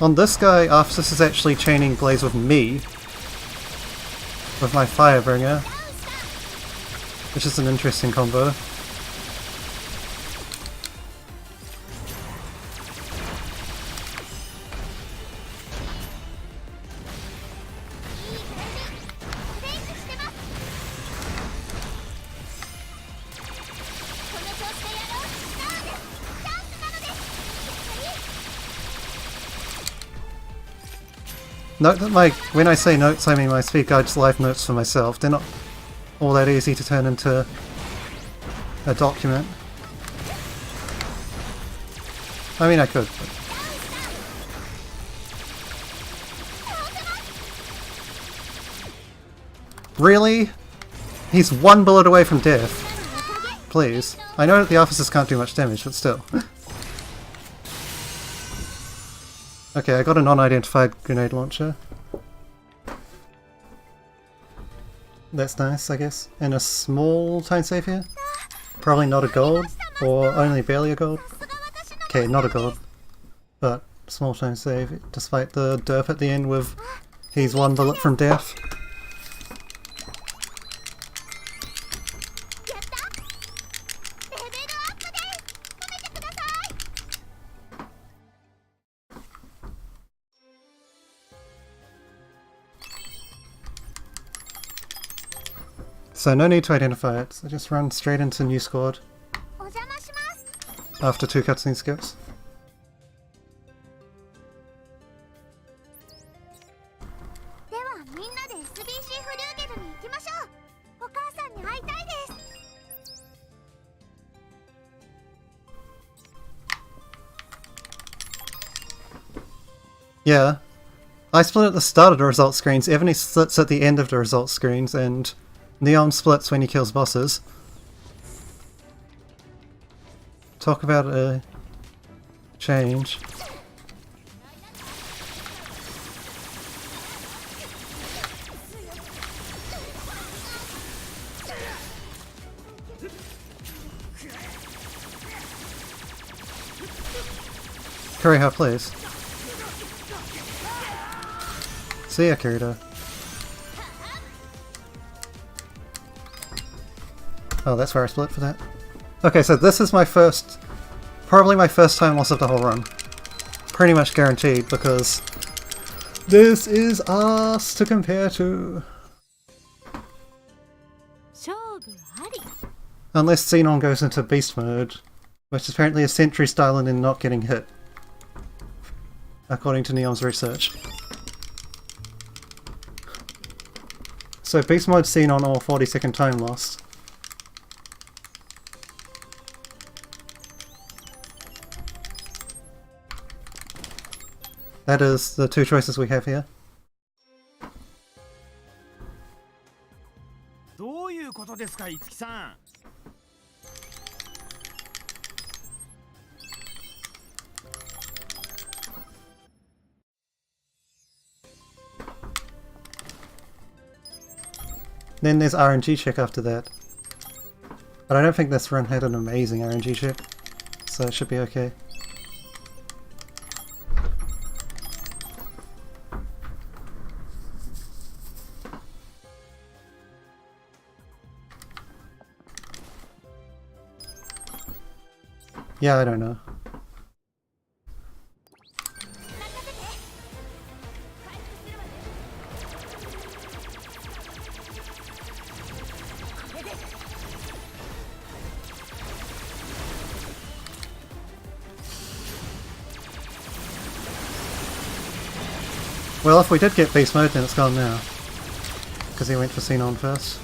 On this guy, Arthas is actually chaining Blaze with me. With my Firebringer. Which is an interesting combo. Note that when I say notes, I mean my speed guide's live notes for myself. They're not all that easy to turn into a document. I mean, I could, but... Really? He's 1 bullet away from death. Please. I know that the officers can't do much damage, but still. Okay, I got a non-identified grenade launcher. That's nice, I guess. And a small time save here? Probably not a gold, or only barely a gold. Okay, not a gold. But small time save, despite the derp at the end with he's 1 bullet from death. So no need to identify it, so just run straight into new squad after 2 cutscene skips. Yeah, I split at the start of the result screens, Ebony splits at the end of the result screens, and Neon splits when he kills bosses. Talk about a change. Kuriha, please. See ya, Kirito. Oh, that's where I split for that. Okay, so this is my first... probably my first time loss of the whole run. Pretty much guaranteed, because... this is us to compare to. Unless Xenon goes into beast mode, which is apparently a sentry style and in not getting hit. According to Neon's research. So beast mode Xenon or 40-second time lost. That is the two choices we have here. どういうことですか、いつきさん。Then there's RNG check after that. But I don't think this run had an amazing RNG check, so it should be okay. Yeah, I don't know. Well, if we did get beast mode, then it's gone now. Because he went for Xenon first.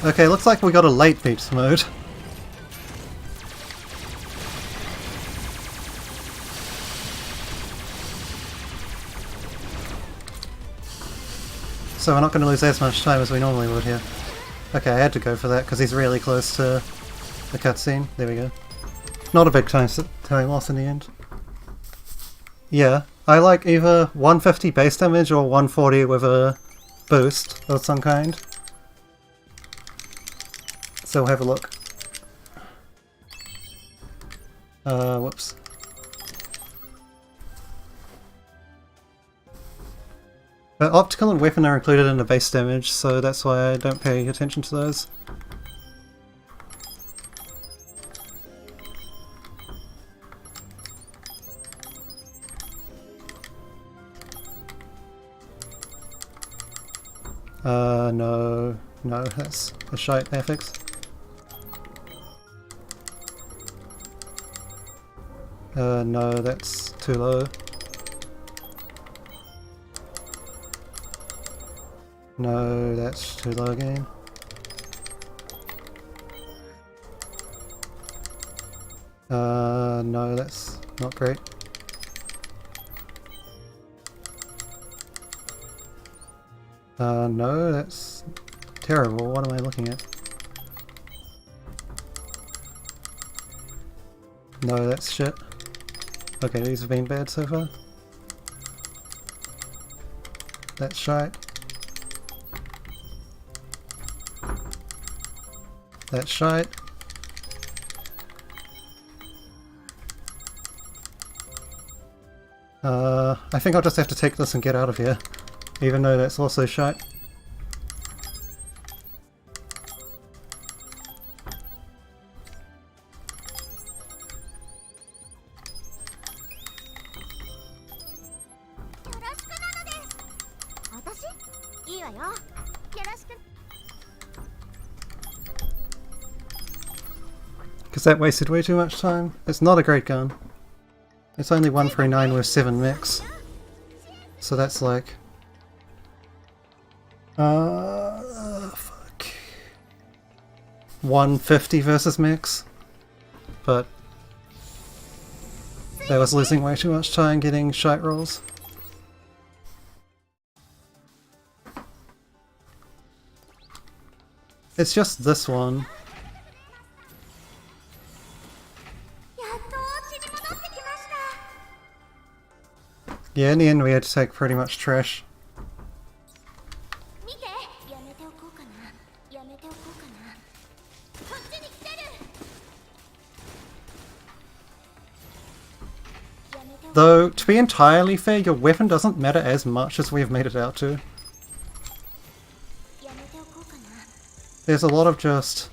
Okay, looks like we got a late beast mode. So we're not going to lose as much time as we normally would here. Okay, I had to go for that because he's really close to the cutscene. There we go. Not a big time loss in the end. Yeah, I like either 150 base damage or 140 with a boost of some kind. So we'll have a look. Whoops. Optical and weapon are included in the base damage, so that's why I don't pay attention to those. No, that's a shite affix. No, that's too low. No, that's too low again. No, that's not great. No, that's terrible. What am I looking at? No, that's shit. Okay, these have been bad so far. That's shite. That's shite. I think I'll just have to take this and get out of here, even though that's also shite. Because that wasted way too much time. It's not a great gun. It's only 139 with 7 mechs. So that's like... fuck. 150 versus mechs. But... that was losing way too much time getting shite rolls. It's just this one. Yeah, in the end we had to take pretty much trash. Though, to be entirely fair, your weapon doesn't matter as much as we've made it out to. There's a lot of just...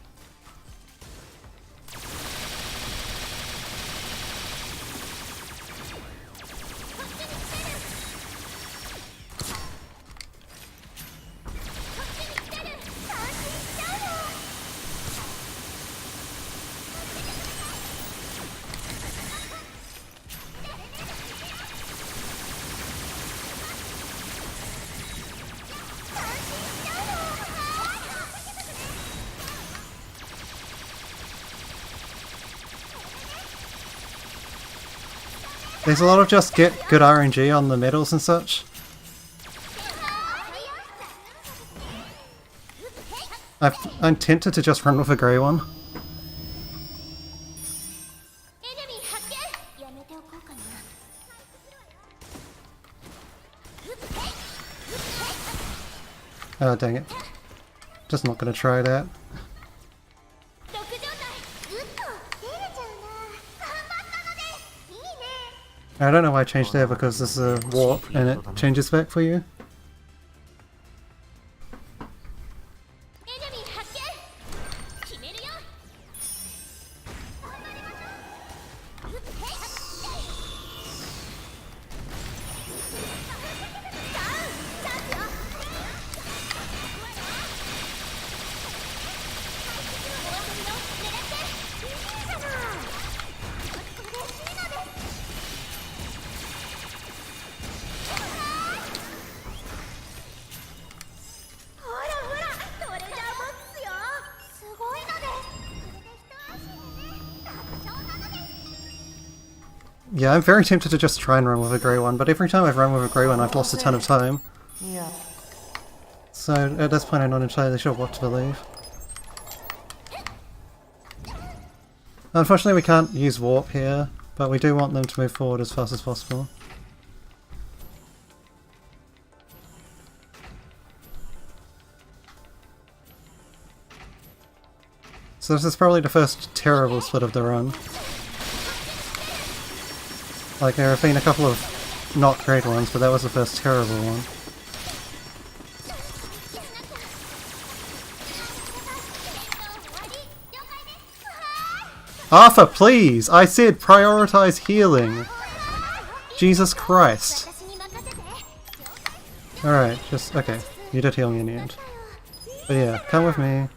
there's a lot of just get good RNG on the medals and such. I'm tempted to just run with a grey one. Oh dang it. Just not gonna try that. I don't know why I changed there because this is a warp and it changes back for you. Yeah, I'm very tempted to just try and run with a grey one, but every time I've run with a grey one I've lost a ton of time. Yeah. So at this point I'm not entirely sure what to believe. Unfortunately we can't use warp here, but we do want them to move forward as fast as possible. So this is probably the first terrible split of the run. Like, there have been a couple of not great ones, but that was the first terrible one. Arthur, please! I said prioritize healing! Jesus Christ. Alright, just... okay. You did heal me in the end. But yeah, come with me.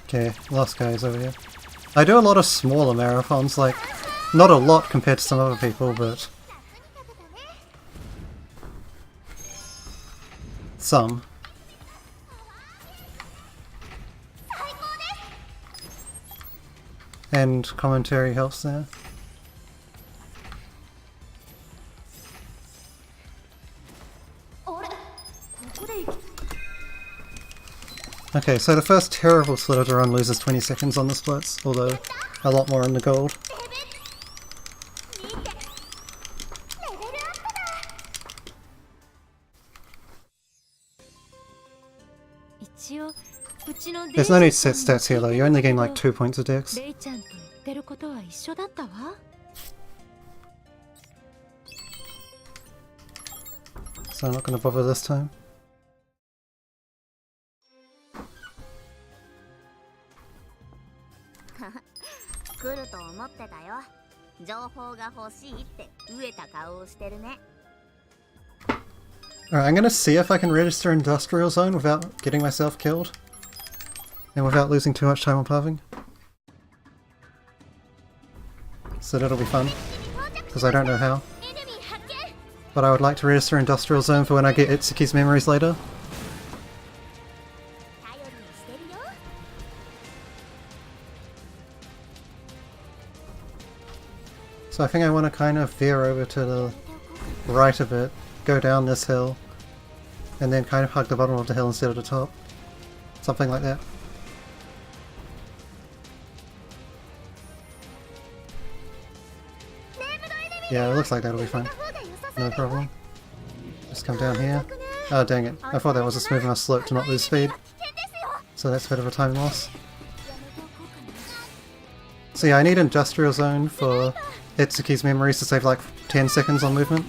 Okay, last guy is over here. I do a lot of smaller marathons, like, not a lot compared to some other people, but some. And commentary helps there. Okay, so the first terrible split of the run loses 20 seconds on the splits, although a lot more in the gold. 見てレベルアップだ。一応うちの There's no need to set stats here though, you only gain like 2 points of dex. レイちゃんと言ってることは一緒だったわ。So I'm not going to bother this time. 来ると思ってたよ。情報が欲しいって飢えた顔をしてるね。 Alright, I'm going to see if I can register Industrial Zone without getting myself killed. And without losing too much time on pathing. So that'll be fun. Because I don't know how. But I would like to register Industrial Zone for when I get Itsuki's memories later. So I think I want to kind of veer over to the right of it, go down this hill, and then kind of hug the bottom of the hill instead of the top. Something like that. Yeah, it looks like that'll be fine. No problem. Just come down here. Oh dang it, I thought that was a smooth enough slope to not lose speed. So that's a bit of a time loss. So yeah, I need Industrial Zone for Itsuki's memories to save like 10 seconds on movement.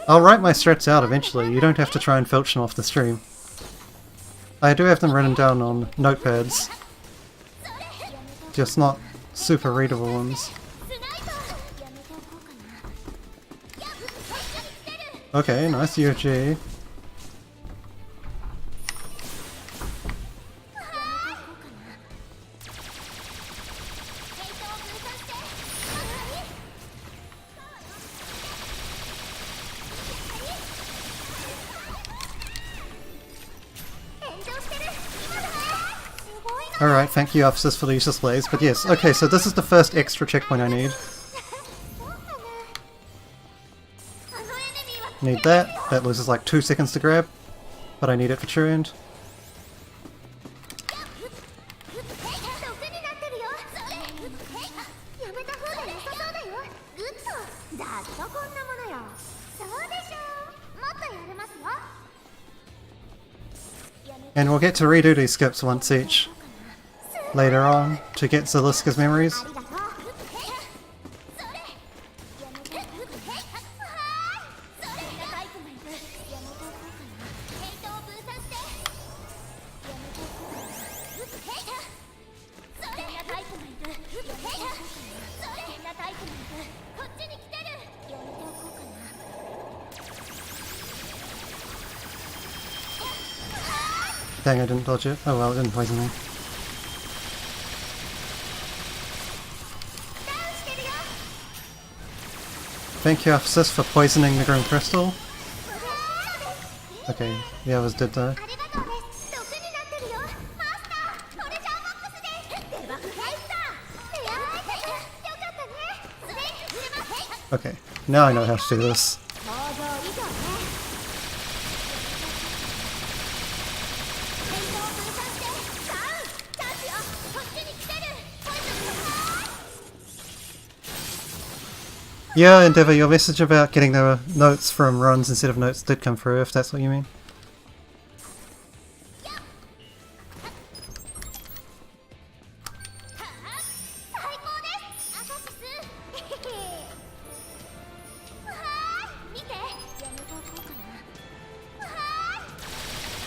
I'll write my strats out eventually, you don't have to try and filch them off the stream. I do have them written down on notepads, just not super readable ones. Okay, nice UFG. Alright, thank you officers for the useless blaze, but yes, okay, so this is the first extra checkpoint I need. Need that. That loses like 2 seconds to grab, but I need it for true end. And we'll get to redo these skips once each later on to get Zaliska's memories. Dang, I didn't dodge it. Oh well, it didn't poison me. Thank you, officers, for poisoning the Grim Crystal. Okay, the others did though. Okay, now I know how to do this. Yeah, Endeavour, your message about getting the notes from runs instead of notes did come through, if that's what you mean.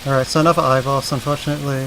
Alright, so another eye boss, unfortunately.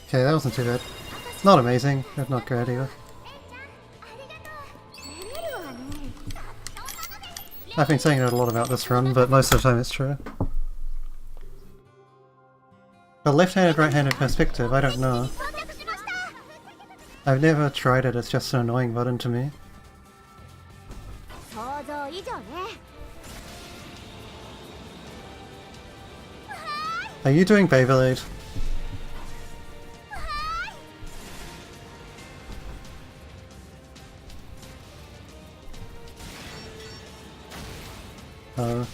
Okay, that wasn't too bad. Not amazing, but not great either. I've been saying a lot about this run, but most of the time it's true. A left-handed, right-handed perspective, I don't know. I've never tried it, it's just an annoying button to me. Are you doing Beyblade? Oh.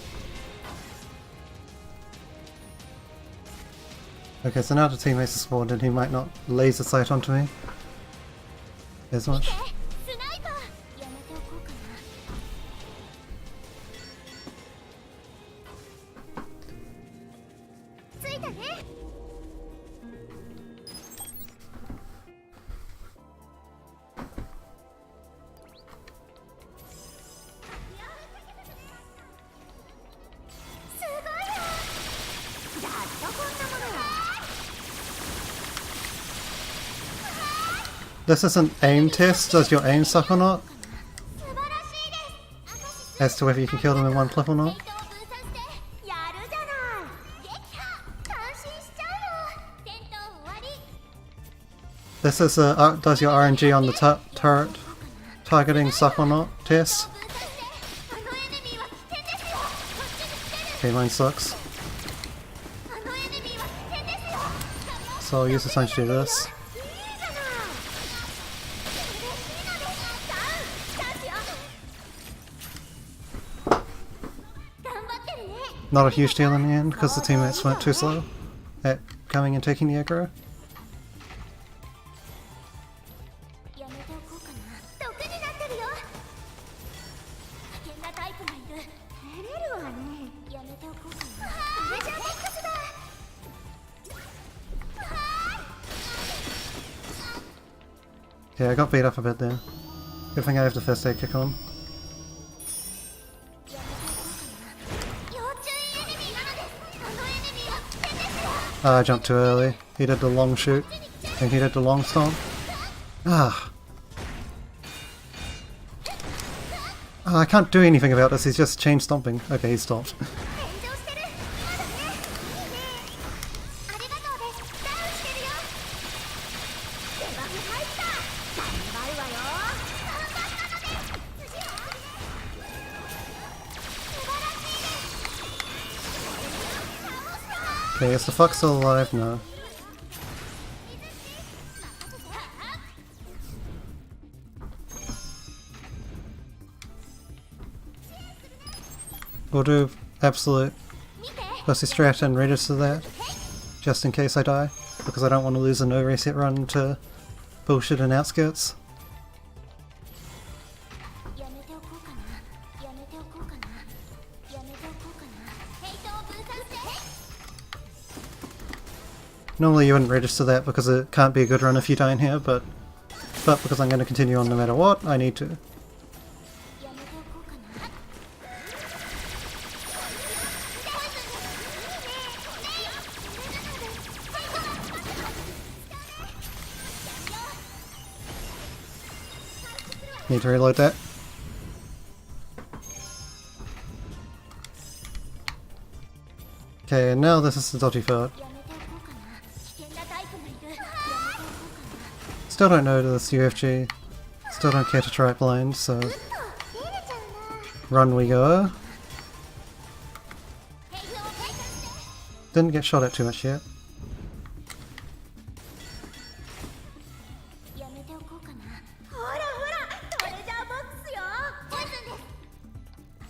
Okay, so now the teammates are spawned and he might not laser sight onto me as much. This is an aim test. Does your aim suck or not? As to whether you can kill them in one clip or not. This is a does your RNG on the turret targeting suck or not test. Okay, mine sucks. So I'll use the time to do this. Not a huge deal in the end, because the teammates weren't too slow at coming and taking the aggro. Yeah, I got beat up a bit there. Good thing I have the first aid kick on. I jumped too early. He did the long shoot, and he did the long stomp. Ah. Oh, I can't do anything about this, he's just chain stomping. Okay, he stopped. Okay, is the fox still alive? No. We'll do absolute pussy strat and register that, just in case I die, because I don't want to lose a no reset run to bullshit and outskirts. Normally you wouldn't register that because it can't be a good run if you die in here, but because I'm going to continue on no matter what, I need to. Need to reload that. Okay, and now this is the dodgy part. Still don't know this UFG. Still don't care to try it blind, so run we go. Didn't get shot at too much yet.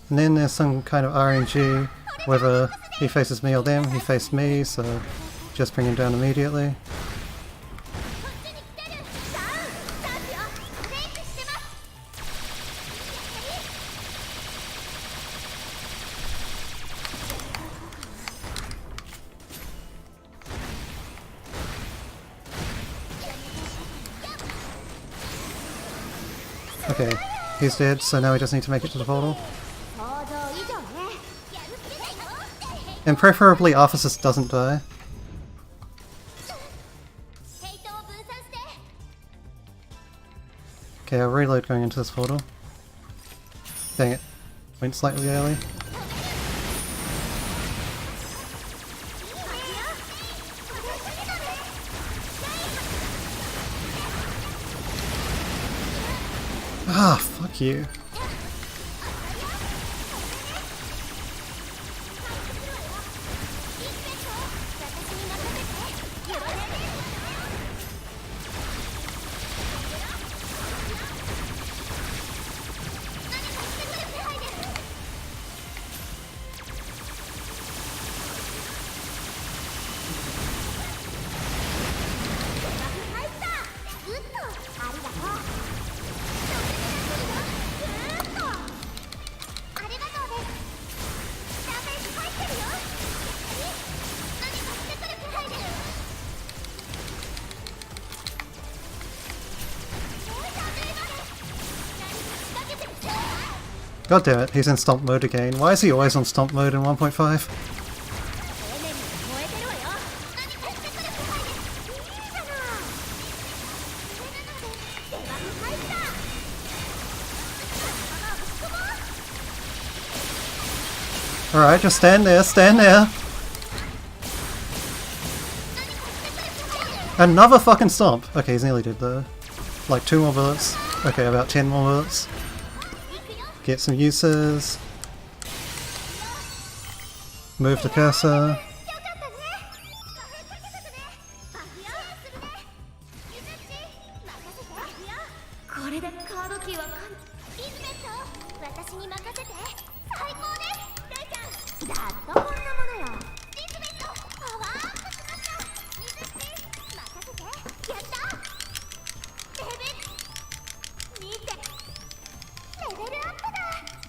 And then there's some kind of RNG, whether he faces me or them. He faced me, so just bring him down immediately. Okay, he's dead, so now we just need to make it to the portal. And preferably Arphasis doesn't die. Okay, I'll reload going into this portal. Dang it. Went slightly early. Ah, fuck you. God damn it, he's in stomp mode again. Why is he always on stomp mode in 1.5? Alright, just stand there, stand there! Another fucking stomp! Okay, he's nearly dead though. Like 2 more bullets. Okay, about 10 more bullets. Get some uses. Move the cursor.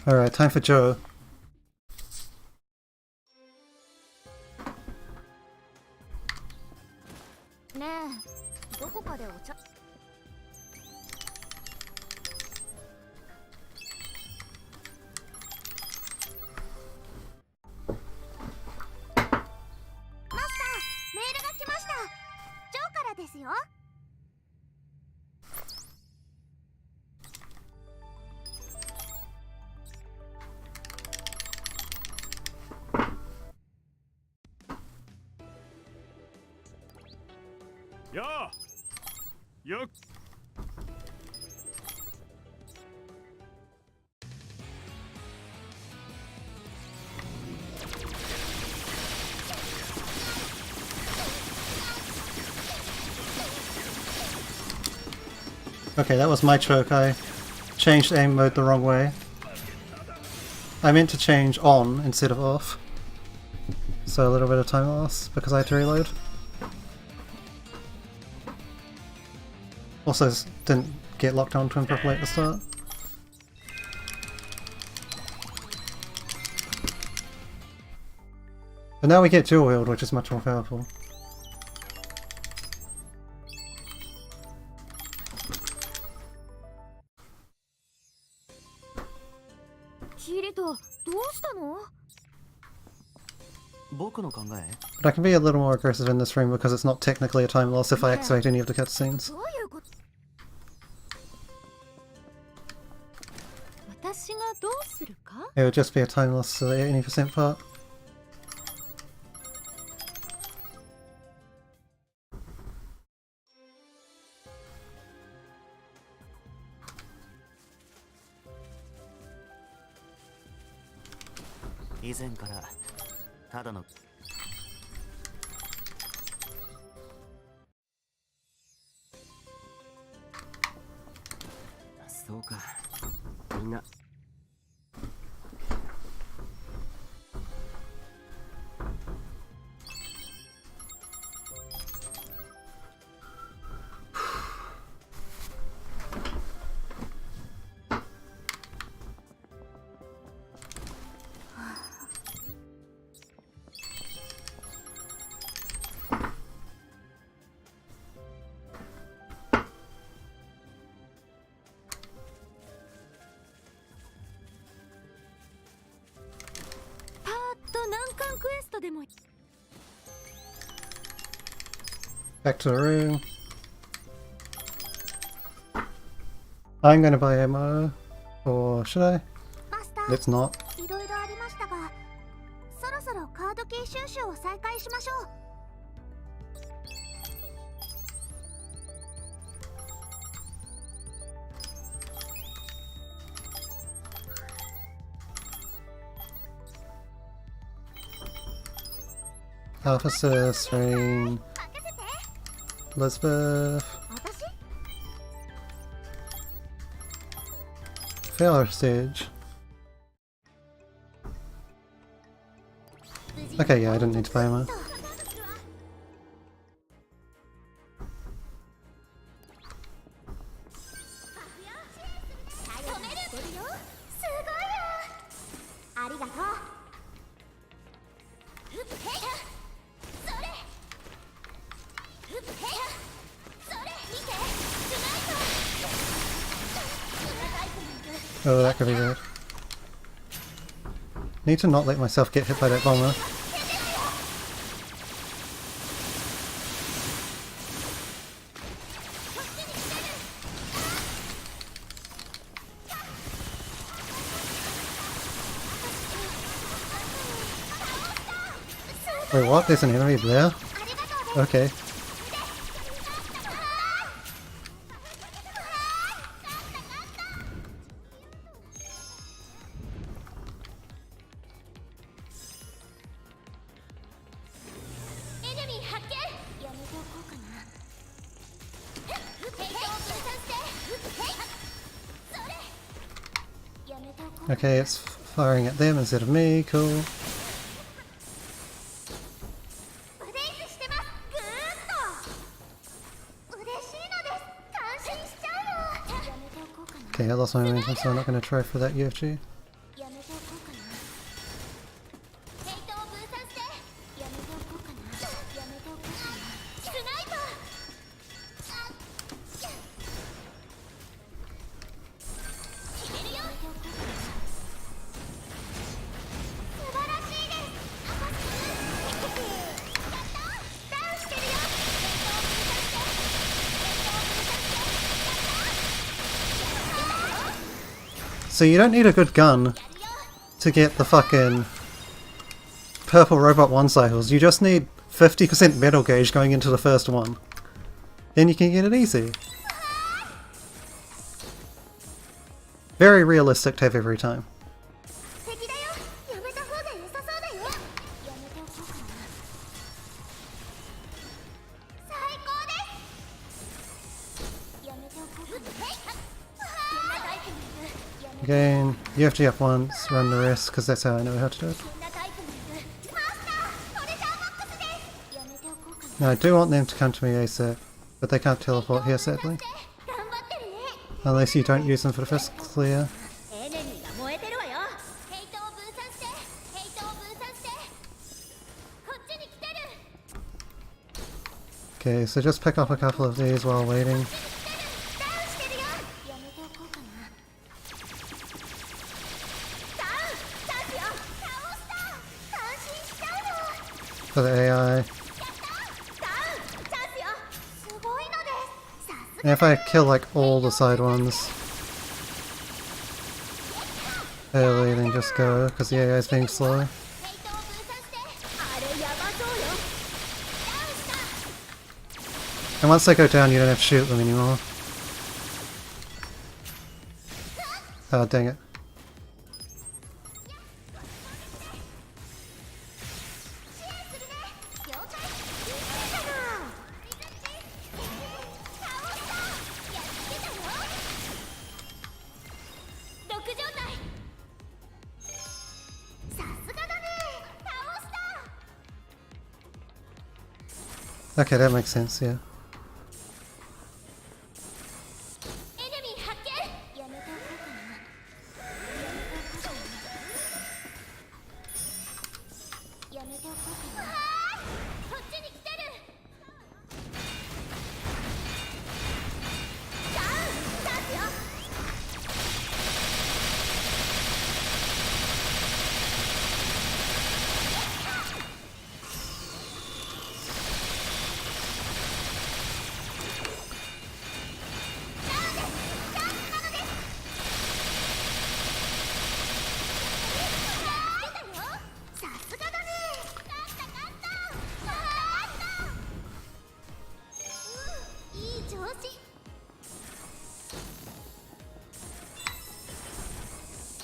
Alright, time for Joe. Okay, that was my choke. I changed aim mode the wrong way. I meant to change on instead of off. So a little bit of time loss because I had to reload. Also didn't get locked onto him properly at the start. But now we get dual wield, which is much more powerful. But I can be a little more aggressive in this room because it's not technically a time loss if I activate any of the cutscenes. It would just be a time loss to the 80% part. Back to the room. I'm gonna buy ammo. Or should I? マスタ Let's not. ー、いろいろありましたが、そろそろカードキー収集を再開しましょう。Officer, Serene, 任せて。 Elizabeth, 私 Failure Stage. Okay, yeah, I didn't need to buy ammo. 止める。すごいよ。ありがとう。ふっへっ。それ。ふっへっ。それ。見て。スナイパー。 Oh, that could be good. Need to not let myself get hit by that bomber. Wait, what? There's an enemy there? Okay. Okay, it's firing at them instead of me, cool. Okay, I lost my momentum, so I'm not going to try for that UFG. So you don't need a good gun to get the fucking purple robot 1 cycles, you just need 50% metal gauge going into the first one. Then you can get it easy. Very realistic to have every time. Again, you have to get once, run the rest, because that's how I know how to do it. Now I do want them to come to me ASAP, but they can't teleport here sadly. Unless you don't use them for the first clear. Okay, so just pick up a couple of these while waiting. For the AI. And if I kill like all the side ones early, then just go, because the AI is being slow. And once they go down, you don't have to shoot them anymore. Oh, dang it. Okay, that makes sense, yeah.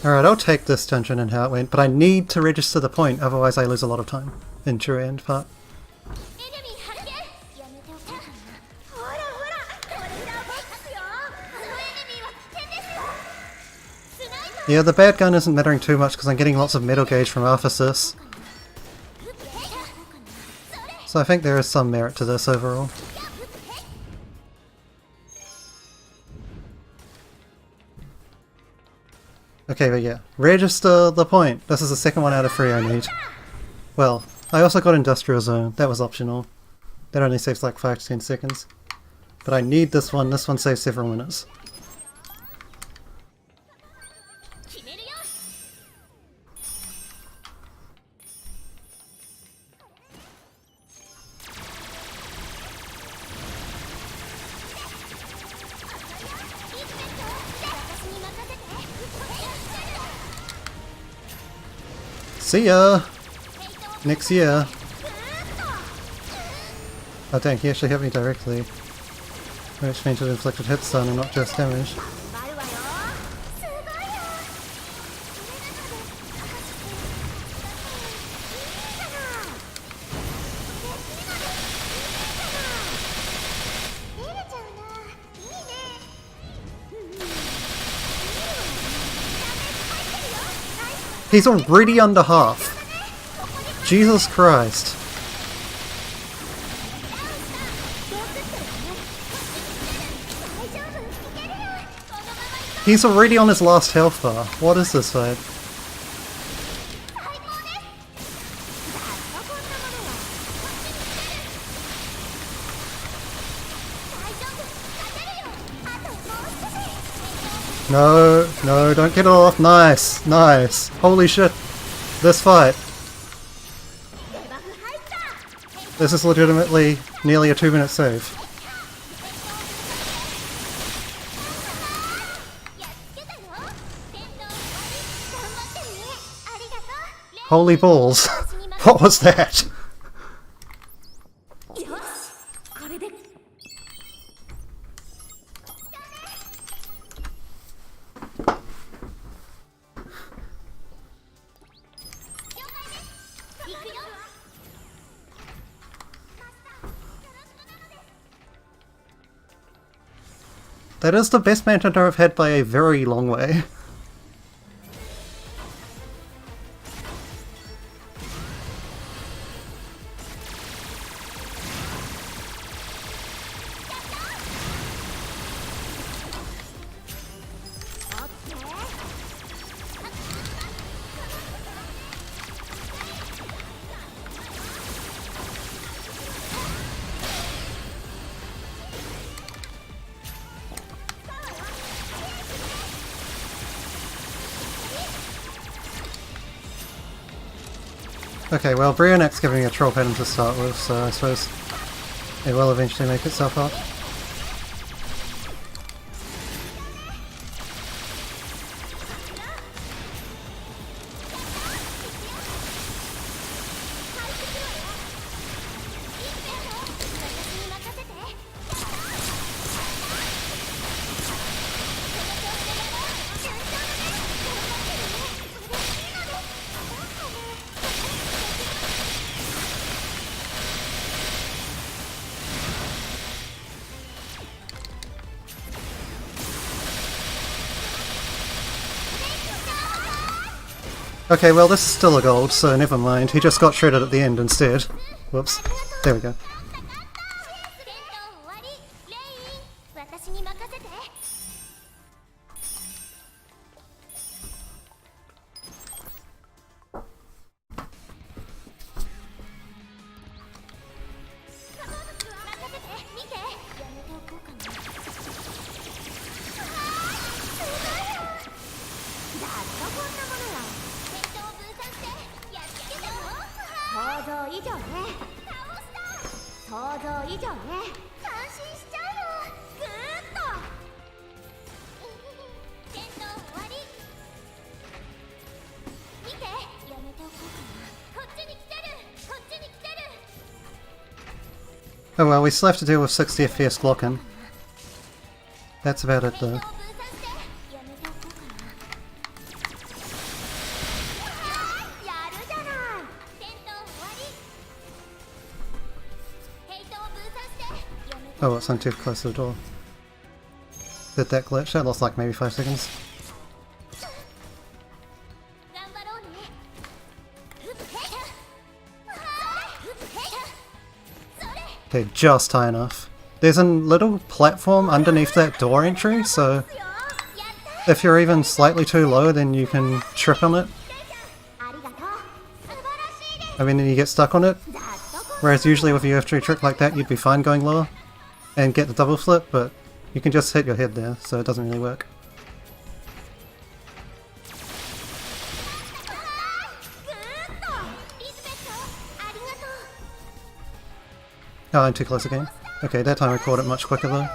Alright, I'll take this dungeon and how it went, but I need to register the point, otherwise I lose a lot of time in true end part. エネミー発見やめておこうかなほらほらこれだボックスよあのエネミーは危険ですよスナイパー Yeah, the bad gun isn't mattering too much because I'm getting lots of metal gauge from Arthasys, so I think there is some merit to this overall. Okay, but yeah, register the point. This is the second one out of 3 I need. Well, I also got Industrial Zone. That was optional. That only saves like 5 to 10 seconds. But I need this one. This one saves several minutes. 決めるよ See ya! Next year! Oh dang, he actually hit me directly. Which means it inflicted hit stun and not just damage. あるわよすごいよこれなら出れちゃうないいね He's already under half! Jesus Christ! He's already on his last health bar. What is this fight? No, no, don't get it off. Nice, nice. Holy shit. This fight. This is legitimately nearly a 2-minute save. Holy balls. What was that? That is the best Manticore I've had by a very long way. Okay, well, Brionac's giving me a troll pattern to start with, so I suppose it will eventually make itself up. Okay, well this is still a gold, so never mind. He just got shredded at the end instead. Whoops. There we go. Oh well, we still have to deal with 60 FPS blocking. That's about it though. Oh, it's on too close to the door. Did that glitch? That lost like maybe 5 seconds. 頑張ろうね。それ Okay, just high enough. There's a little platform underneath that door entry, so if you're even slightly too low, then you can trip on it. ありがとう。素晴らしいです。 I mean, then you get stuck on it. Whereas usually with a UFG trick like that, you'd be fine going lower and get the double flip, but you can just hit your head there, so it doesn't really work. ぐーっと。リズベット、ありがとう。 Oh, I'm too close again. Okay, that time I caught it much quicker though.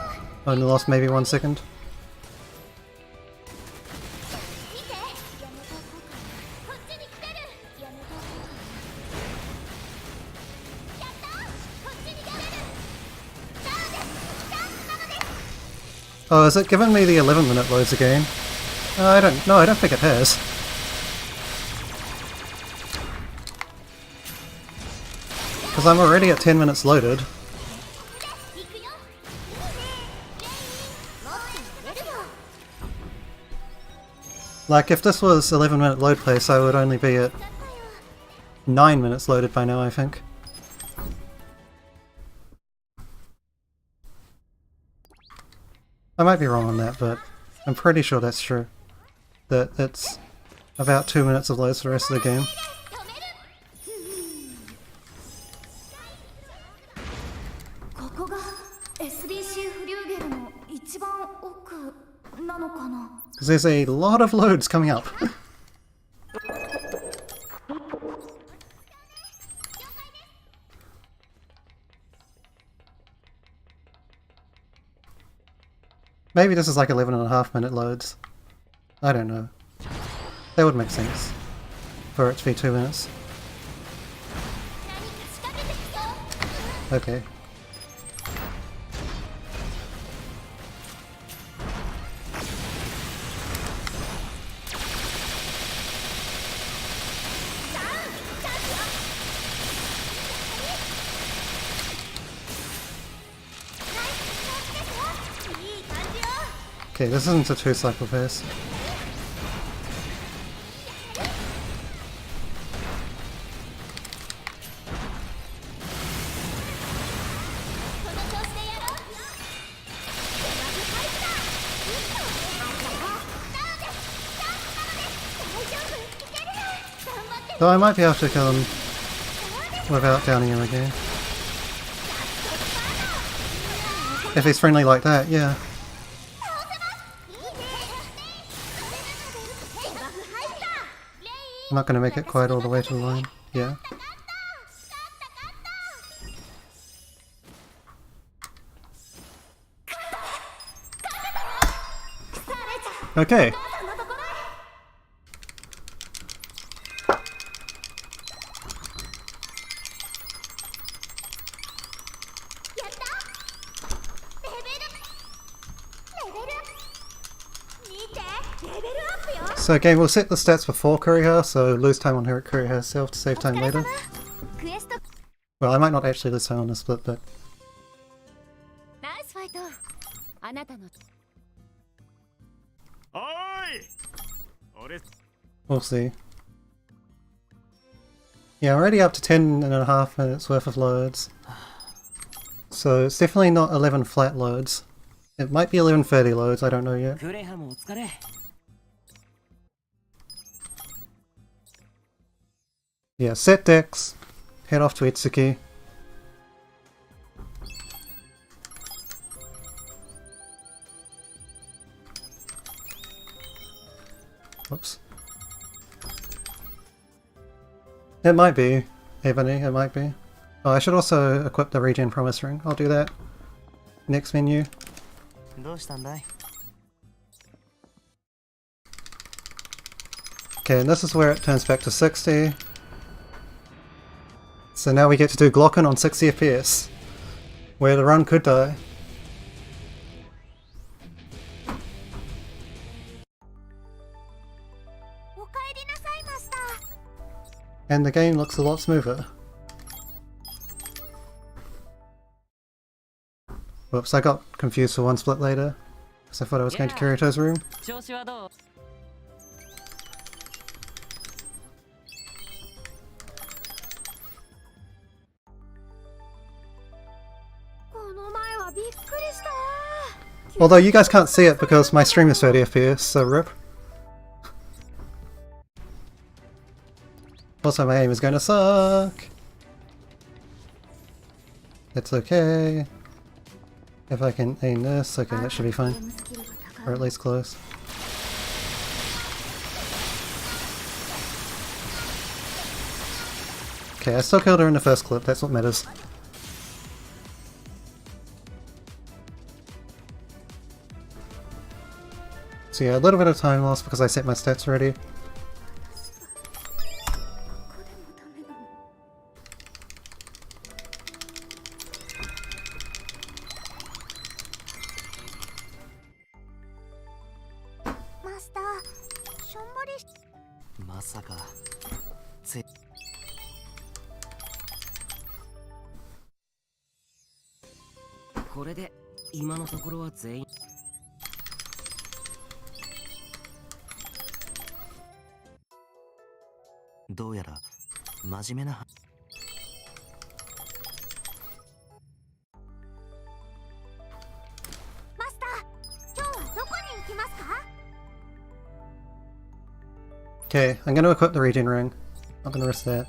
Only lost maybe 1 second. 見て。やめとこうかな。こっちに来てる。やめとこうかな。やったー。こっちに来てる。ダウンです。ダウンなのです。 Oh, is it giving me the 11-minute loads again? I don't think it has. Because I'm already at 10 minutes loaded. 行くよ。いいね。レイン、もっと入れるよ。 Like, if this was 11-minute load place, I would only be at だったよ。 9 minutes loaded by now, I think. I might be wrong on that, but I'm pretty sure that's true. That it's about 2 minutes of loads for the rest of the game. 止める。ここが SDC フリューゲルの一番奥なのかな。 Because there's a lot of loads coming up. Maybe this is like 11.5-minute loads. I don't know. That would make sense. For it to be 2 minutes. 何か仕掛けてきそう。 Okay. Okay, this isn't a 2-cycle pace. Though I might be able to kill him without downing him again. If he's friendly like that, yeah. I'm not going to make it quite all the way to the line. Yeah. Okay. So again, we'll set the stats before Kuriha, so lose time on her at Kuriha herself to save time later. Well, I might not actually lose time on the split, but... we'll see. Yeah, I'm already up to 10.5 minutes worth of loads. So it's definitely not 11 flat loads. It might be 11:30 loads, I don't know yet. Yeah, set decks, head off to Itsuki. Whoops. It might be, Ebony, it might be. Oh, I should also equip the regen promise ring. I'll do that. Next menu. Okay, and this is where it turns back to 60. So now we get to do Glocken on 60 FPS, where the run could die. And the game looks a lot smoother. Whoops, I got confused for one split later. Because I thought I was going to Kirito's room. 調子はどう？この前はびっくりした。 Although you guys can't see it because my stream is 30 FPS, so rip. Also, my aim is going to suck. It's okay. If I can aim this, okay, that should be fine. Or at least close. Okay, I still killed her in the first clip, that's what matters. So yeah, a little bit of time lost because I set my stats already. Master, しょんぼりしまさかついこれで今のところは全員どうやら真面目なマスター、今日はどこに行きますか？ Okay, I'm gonna equip the regen ring. Not gonna risk that.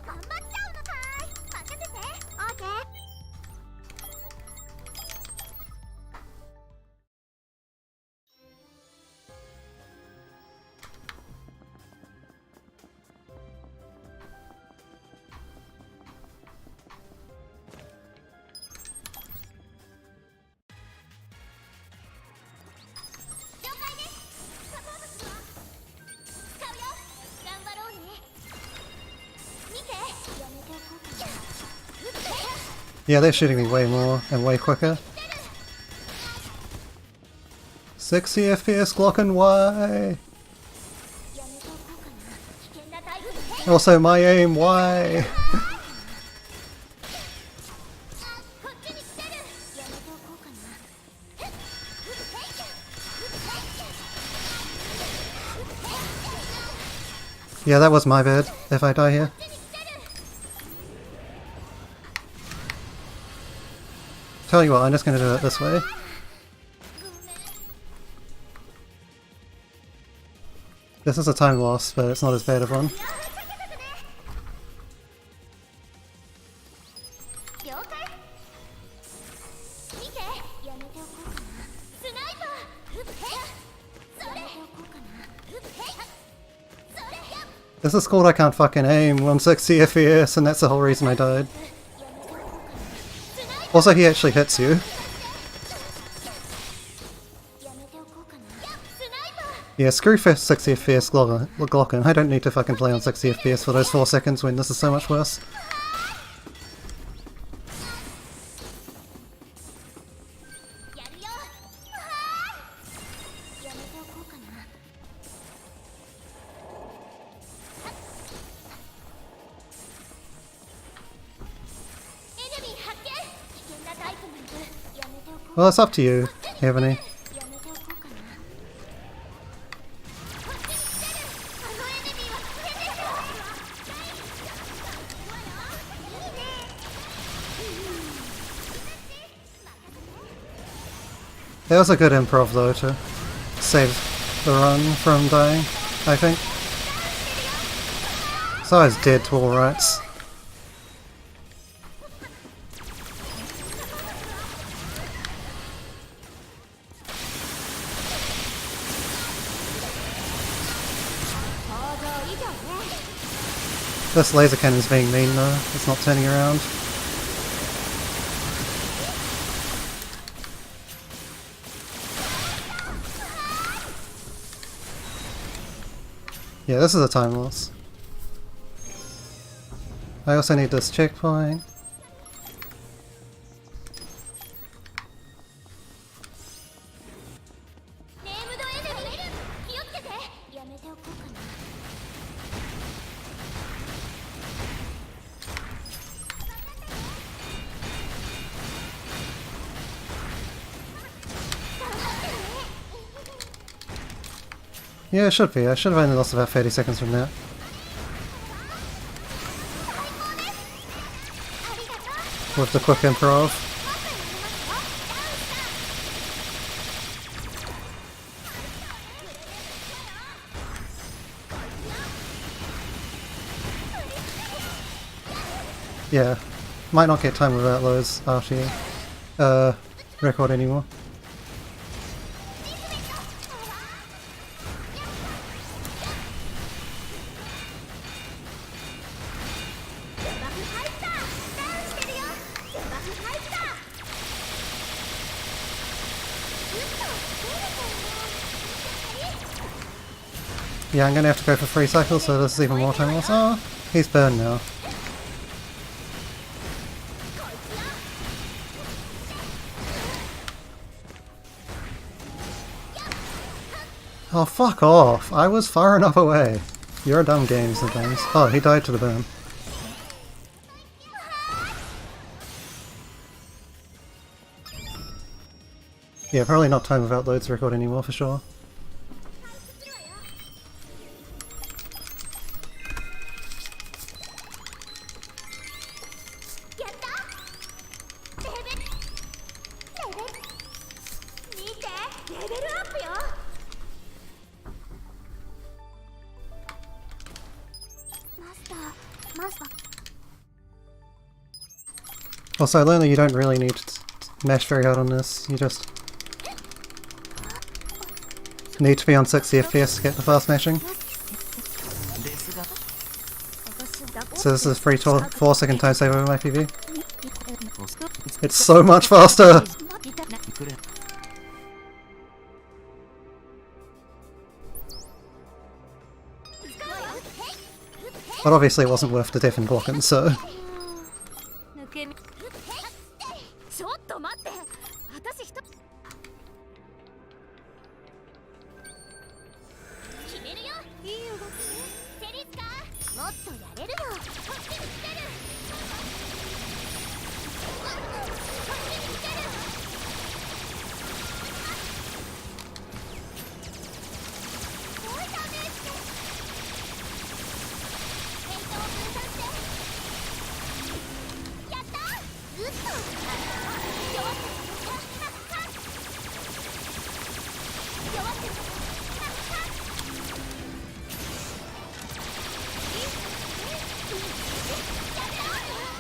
頑張っちゃうのかい？任せて。オーケー。 了解です。サポートするわ。使うよ。頑張ろうね。見て。やめておこうかな。撃って。 Yeah, they're shooting me way more and way quicker. 60 FPS Glocken, why? やめておこうかな。危険な台風。 Also, my aim, why? こっちに来てる。やめておこうかな。 Yeah, that was my bad, if I die here. Tell you what, I'm just gonna do it this way. This is a time loss, but it's not as bad of one. 了解。見て。やめておこうかな。スナイパー。撃って。それ。やめておこうかな。撃って。それ。 This is called I can't fucking aim. 160 FPS, and that's the whole reason I died. Also, he actually hits you. やめておこうかな。スナイパー。 Yeah, screw 60 FPS Glocken. I don't need to fucking play on 60 FPS for those 4 seconds when this is so much worse. やるよ。やめておこうかな。 エネミー発見。危険なタイプがいる。やめておこう。 Well, it's up to you, Ebony. やめておこうかな。こっちに来てる。あのエネミーは危険ですよ。いいね。 That was a good improv though to save the run from dying, I think. So I was dead to all rights. This laser cannon's being mean though, it's not turning around. Yeah, this is a time loss. I also need this checkpoint. Yeah, it should be. I should have only lost about 30 seconds from that. With the quick improv. Yeah. Might not get time without those after you record anymore. Yeah, I'm gonna have to go for 3 cycles, so this is even more time loss. Oh, he's burned now. Oh, fuck off! I was far enough away. You're a dumb game sometimes. Oh, he died to the burn. Yeah, probably not time without loads to record anymore for sure. Also, I learned that you don't really need to mash very hard on this, you just need to be on 60 FPS to get the fast mashing. So this is 4-second time save over my PV. It's so much faster! But obviously it wasn't worth the death and blocking, so...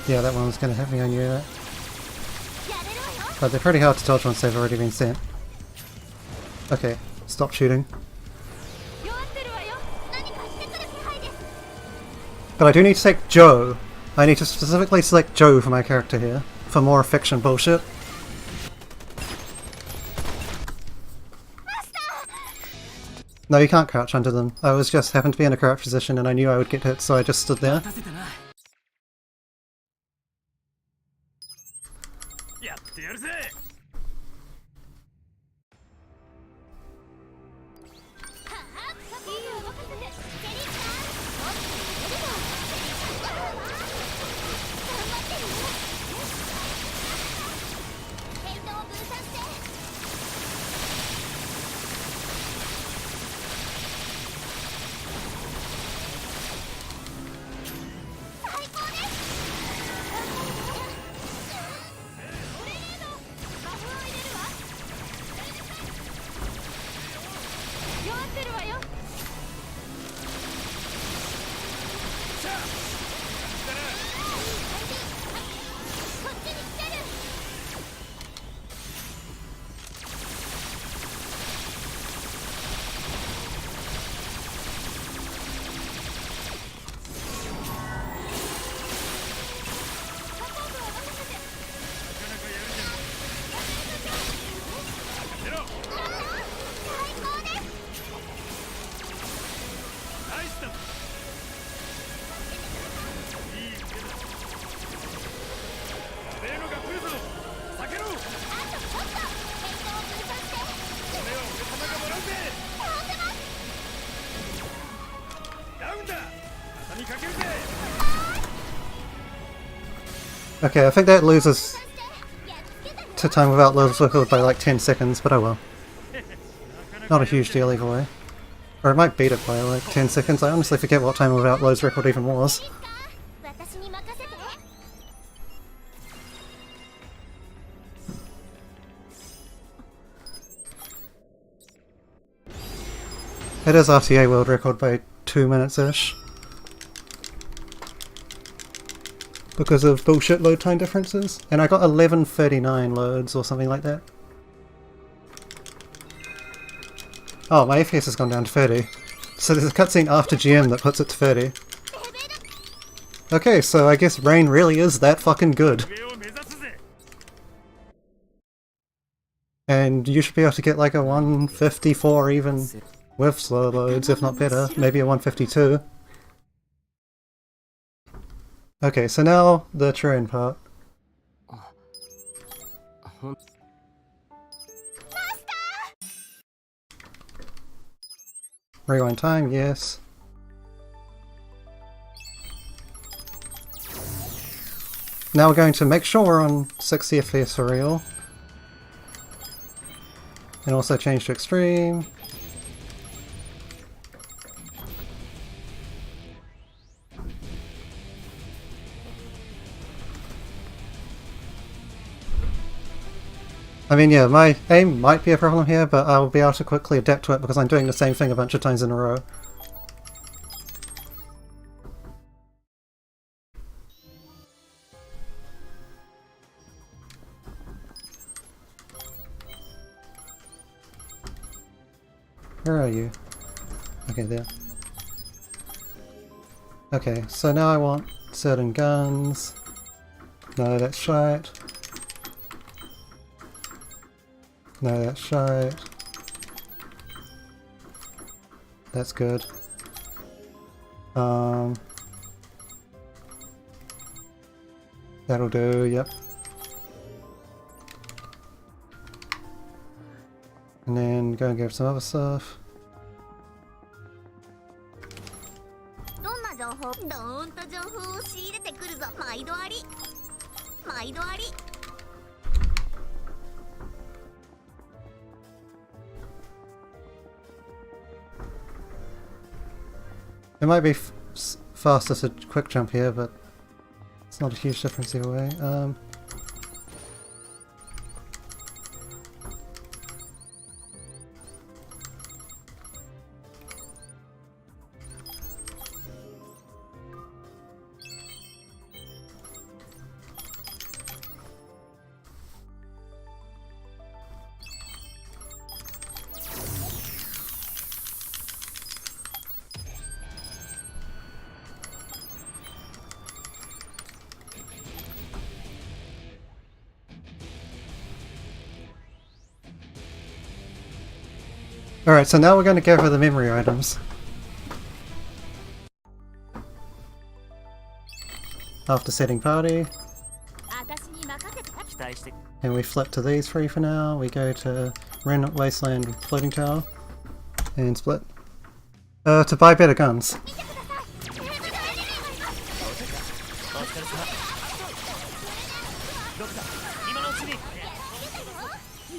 Yeah, that one was gonna hit me, I knew that. But they're pretty hard to dodge once they've already been sent. Okay, stop shooting. But I do need to take Joe. I need to specifically select Joe for my character here, for more fiction bullshit. No, you can't crouch under them. I was just happened to be in a crouch position and I knew I would get hit, so I just stood there. Okay, I think that loses to time without loads record by like 10 seconds, but oh well. Not a huge deal either way. Or it might beat it by like 10 seconds. I honestly forget what time without loads record even was. 私に任せて。 It is RTA world record by 2 minutes-ish. Because of bullshit load time differences. And I got 11:39 loads or something like that. Oh, my FPS has gone down to 30. So there's a cutscene after GM that puts it to 30. Okay, so I guess Rain really is that fucking good. 上を目指すぜ。 And you should be able to get like a 154 even with slow loads, if not better. Maybe a 152. Okay, so now the terrain part. ほん Rewind time, yes. Now we're going to make sure we're on 60 FPS for real. And also change to extreme. I mean, yeah, my aim might be a problem here, but I'll be able to quickly adapt to it because I'm doing the same thing a bunch of times in a row. Where are you? Okay, there. Okay, so now I want certain guns. No, that's shite. No, that's shite. That's good. That'll do, yep. And then go and grab some other stuff. どんな情報？どーんと情報を仕入れてくるぞ。毎度あり。毎度あり。 It might be faster to quick jump here, but it's not a huge difference either way. Alright, so now we're going to gather the memory items. After setting party. 私に任せて。期待して。 And we flip to these three for now. We go to Remnant Wasteland Floating Tower. And split. To buy better guns. 見てください。お疲れ様。ドクター、今のうちに。い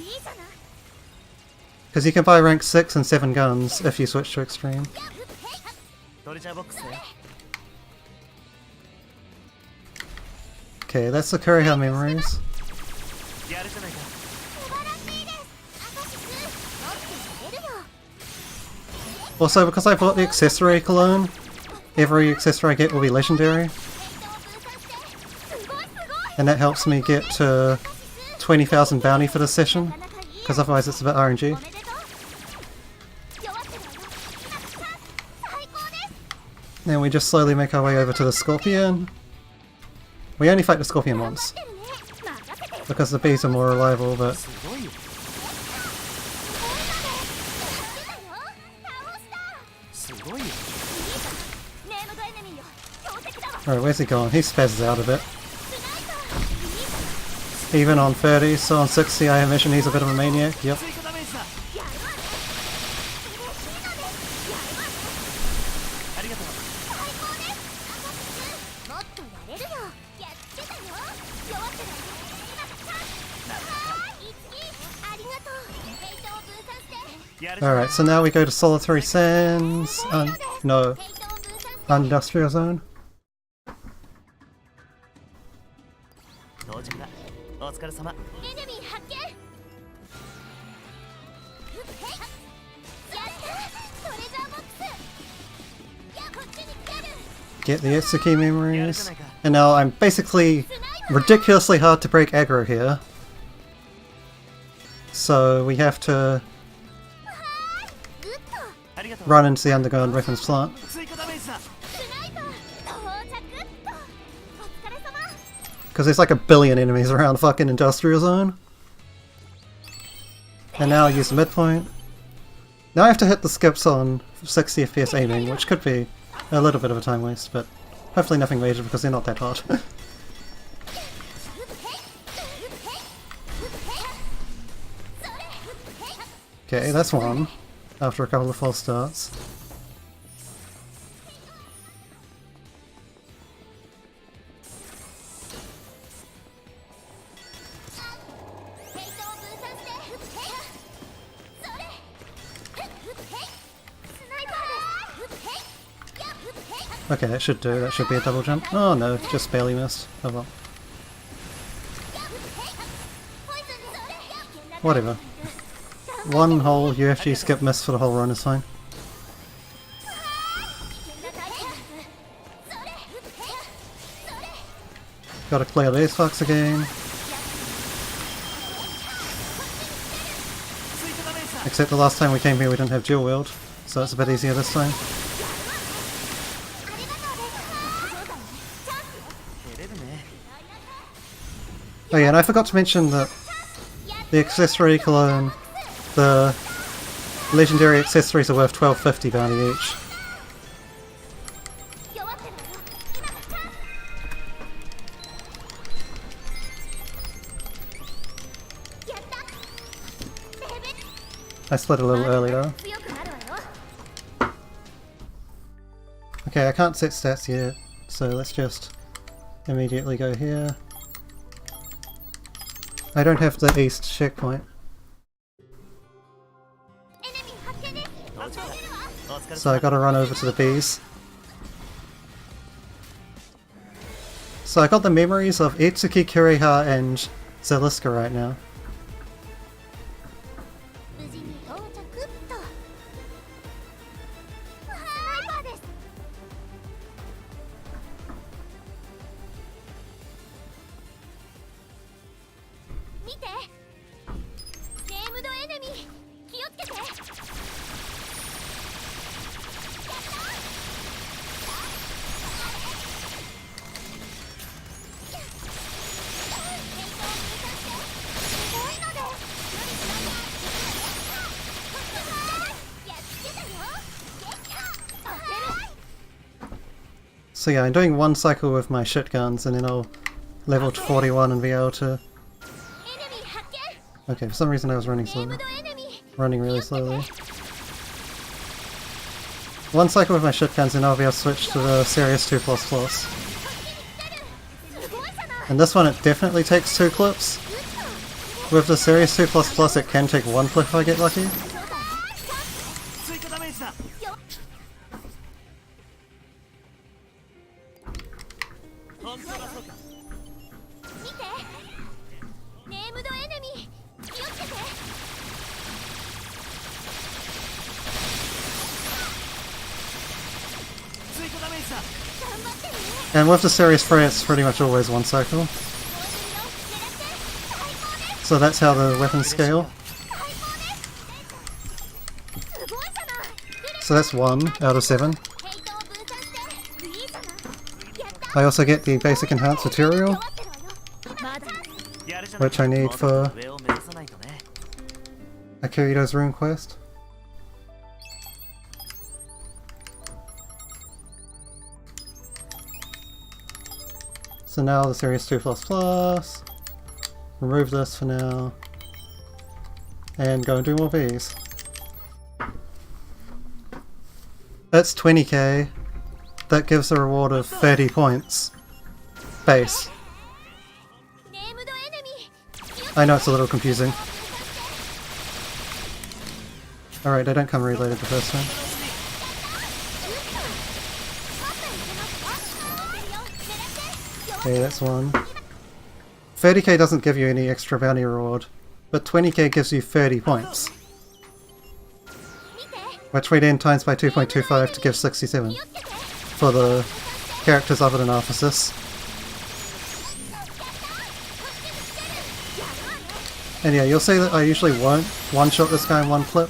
いじゃない。 Because you can buy rank 6 and 7 guns if you switch to extreme. トレジャーボックスね。 Okay, that's the Kuriha memories. やるじゃないか。素晴らしいです。アカシス。もっとやれるよ。 Also, because I bought the accessory cologne, every accessory I get will be legendary. すごいすごい。 And that helps me get to 20,000 bounty for this session. Because otherwise it's a bit RNG. おめでとう。弱ってるわよ。最高です。 Then we just slowly make our way over to the Scorpion. We only fight the Scorpion once, 頑張ってるね。任せて。 because the bees are more reliable, but すごいよ。すごいよ。 ネームドエネミーよ。強敵だわ。 alright, where's he gone? He spazzes out a bit. Even on 30, so on 60 I imagine he's a bit of a maniac, yep. 追加ダメージだ。やるわね。嬉しいのです。やるわね。ありがとう。最高です。もっとやれるよ。やっつけたよ。弱ってるわよ。今たくさん。はーい。一撃ありがとう。兵長を分散して。Alright, so now we go to Solitary Sands. No, Industrial Zone. 到着だ。お疲れ様。エネミー発見。やったトレジャーボックス。やこっちに来てる。 Get the Itsuki memories. And now I'm basically ridiculously hard to break aggro here. So we have to グッド。ありがとう。 run into the underground weapons plant. 追加ダメージだ。スナイパー到着っと。お疲れ様。 Because there's like a billion enemies around fucking Industrial Zone. And now I use the midpoint. Now I have to hit the skips on 60 FPS aiming, which could be a little bit of a time waste, but hopefully nothing major because they're not that hard. Okay, that's one. After a couple of false starts. Okay, that should do. That should be a double jump. Oh no, just barely missed. Oh well. Whatever. One whole UFG skip miss for the whole run is fine. Gotta clear these fucks again. 追加ダメージだ。 Except the last time we came here we didn't have dual wield, so it's a bit easier this time. 照れるね。 Oh yeah, and I forgot to mention that the accessory cologne, the legendary accessories are worth 1250 bounty each. 弱ってるわよ。今がチャンス。やった。レベル I split a little early though. 強くなるわよ。 Okay, I can't set stats yet, so let's just immediately go here. I don't have the east checkpoint, エネミー発見です。到着だ。お疲れ so I 様。 gotta run over to the bees. So I got the memories of Itsuki, Kiriha, and Zeliska right now. 無事に到着っと。スナイパーです。見て。ネームドエネミー。気をつけて。やすごいのです。やっつけたよ。ゲッター。当てる。 So yeah, I'm doing one cycle with my shit guns and then I'll level to 41 and be able to... エネミー発見。 Okay, for some reason I was running ネー slowly. ムドエネミー。 Running really slowly. One cycle with my shit guns and I'll be able to switch to the Series 2++. こっちに来てる。すごいじゃない。 And this one it definitely takes 2 clips. グッド。 With the Series 2++ it can take 1 clip if I get lucky. 追加ダメージだ。本当だそうか。見て。ネームドエネミー。気をつけて。追加ダメージだ。頑張ってね。 And with the Series 3 it's pretty much always 1 cycle. ゴールド狙って。最高です。 So that's how the weapons scale. 最高です。すごいじゃない。フレ So that's 1 out of 7. ヘイトを分散して。いいじゃない。やった。 I also get the basic enhanced material, 弱ってるわよ。まだ。やるじゃない which I need もっと for 上を目指さないとね。 Akirito's rune quest. So now the Series 2++. Remove this for now. And go and do more bees. That's 20k. That gives a reward of 30 points. Base. ネームドエネミー。気をつけて。 I know it's a little confusing. Alright, they don't come reloaded the first time. Okay, that's one. 30k doesn't give you any extra bounty reward, but 20k gives you 30 points. Which we then times by 2.25 to give 67 for the characters other than Arthesis. And yeah, you'll see that I usually won't one-shot this guy in one clip.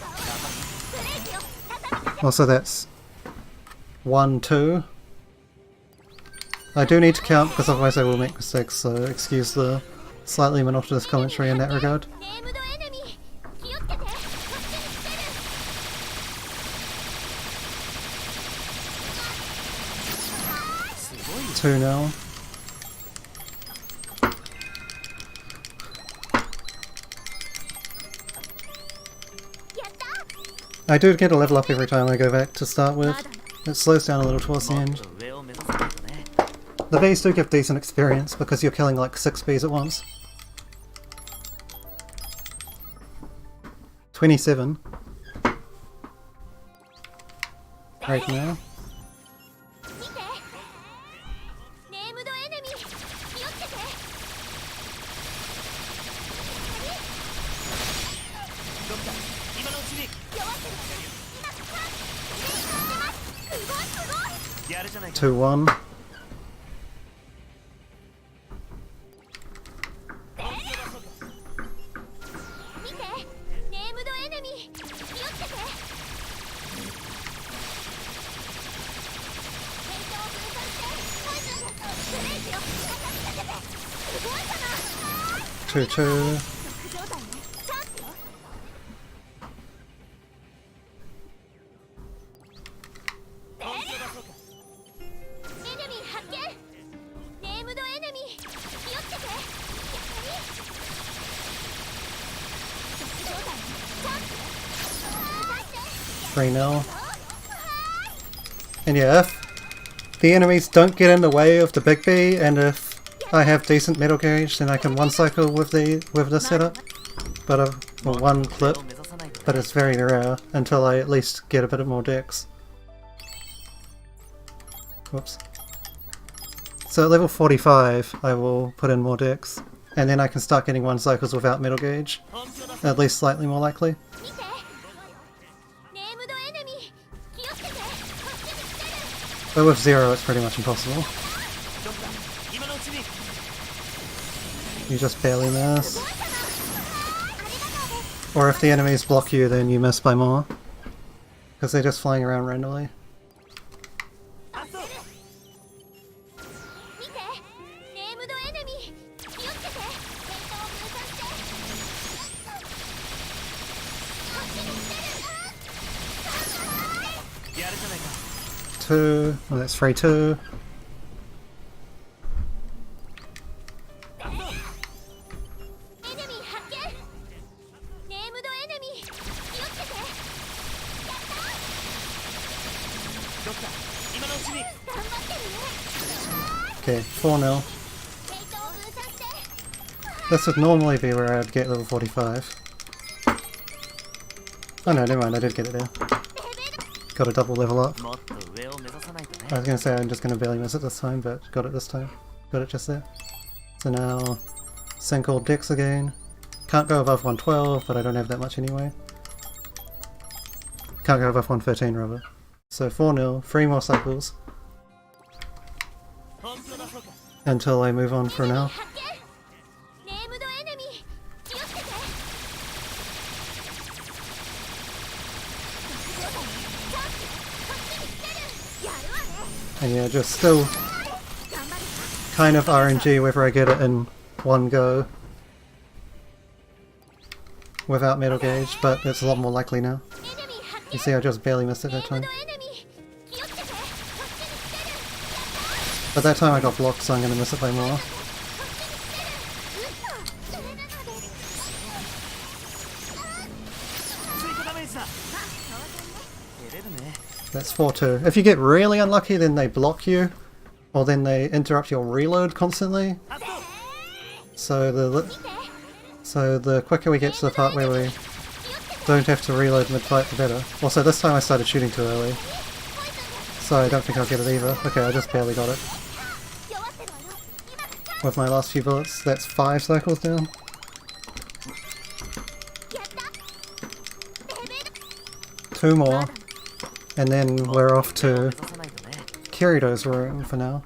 Also that's 1, 2. I do need to count because otherwise I will make mistakes, so excuse the slightly monotonous commentary in that regard. 2 now. I do get a level up every time I go back to start with. It slows down a little towards the end. The bees do give decent experience because you're killing like 6 bees at once. 27. Right now. Two, 1. Two, 2. Three now. And yeah, if the enemies don't get in the way of the big bee, and if I have decent metal gauge, then I can one cycle with this setup. But well, one clip, but it's very rare until I at least get a bit more dex. Whoops. So at level 45 I will put in more dex, and then I can start getting one cycles without metal gauge. At least slightly more likely. But with 0 it's pretty much impossible. You just barely miss. Or if the enemies block you, then you miss by more. Because they're just flying around randomly. Two. Well, that's 3, 2. Okay, 4 0. This would normally be where I'd get level 45. Oh no, never mind, I did get it there. Got a double level up. I was going to say I'm just going to barely miss it this time, but got it this time. Got it just there. So now, single dex again. Can't go above 112, but I don't have that much anyway. Can't go above 113 rather. So 4 0, 3 more cycles. Until I move on for now. And yeah, just still kind of RNG whether I get it in one go without metal gauge, but it's a lot more likely now. You see I just barely missed it that time. But that time I got blocked, so I'm going to miss it by more. That's 4-2. If you get really unlucky, then they block you, or then they interrupt your reload constantly. So the quicker we get to the part where we don't have to reload mid-fight, the better. Also, this time I started shooting too early, so I don't think I'll get it either. Okay, I just barely got it. With my last few bullets, that's 5 cycles down. Two more, and then we're off to Kirido's room for now.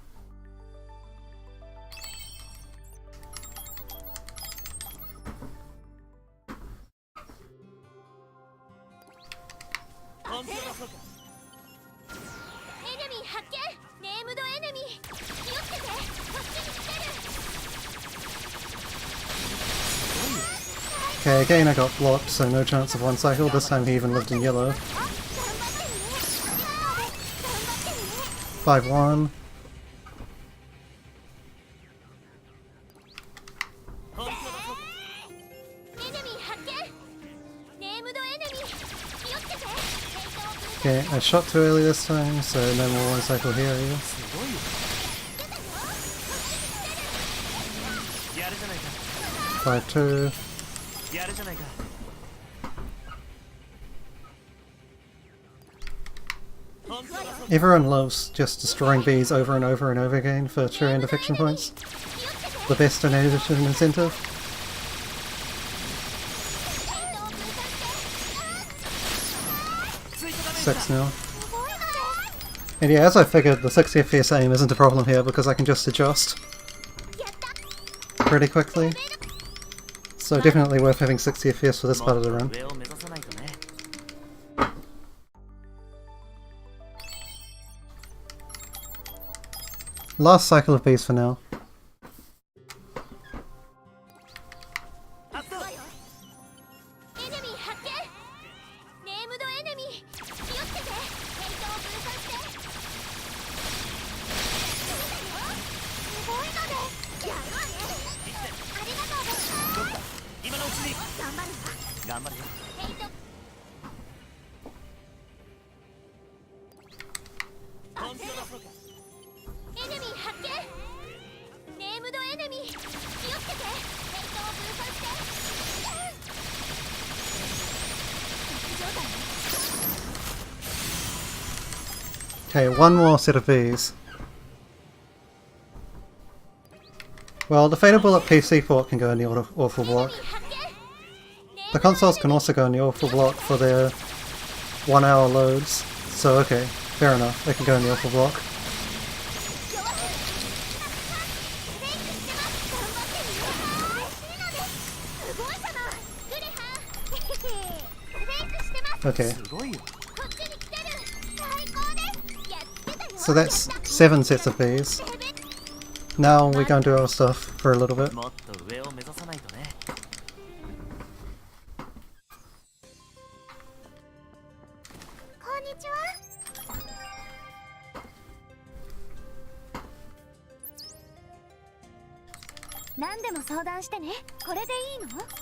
Okay, again I got blocked, so no chance of one cycle. This time he even lived in yellow. 5-1. Okay, I shot too early this time, so no more one cycle here either. 5-2. Everyone loves just destroying bees over and over and over again for true end affection points. The best incentive. Six now. And yeah, as I figured, the 60 FPS aim isn't a problem here because I can just adjust pretty quickly. So definitely worth having 60 FPS for this part of the run. Last cycle of bees for now. Okay, one more set of bees. Well, the Fatal Bullet PC port can go in the awful block. The consoles can also go in the awful block for their 1 hour loads, so okay, fair enough, they can go in the awful block. Okay. So that's 7 sets of bees. Now we go and do our stuff for a little bit.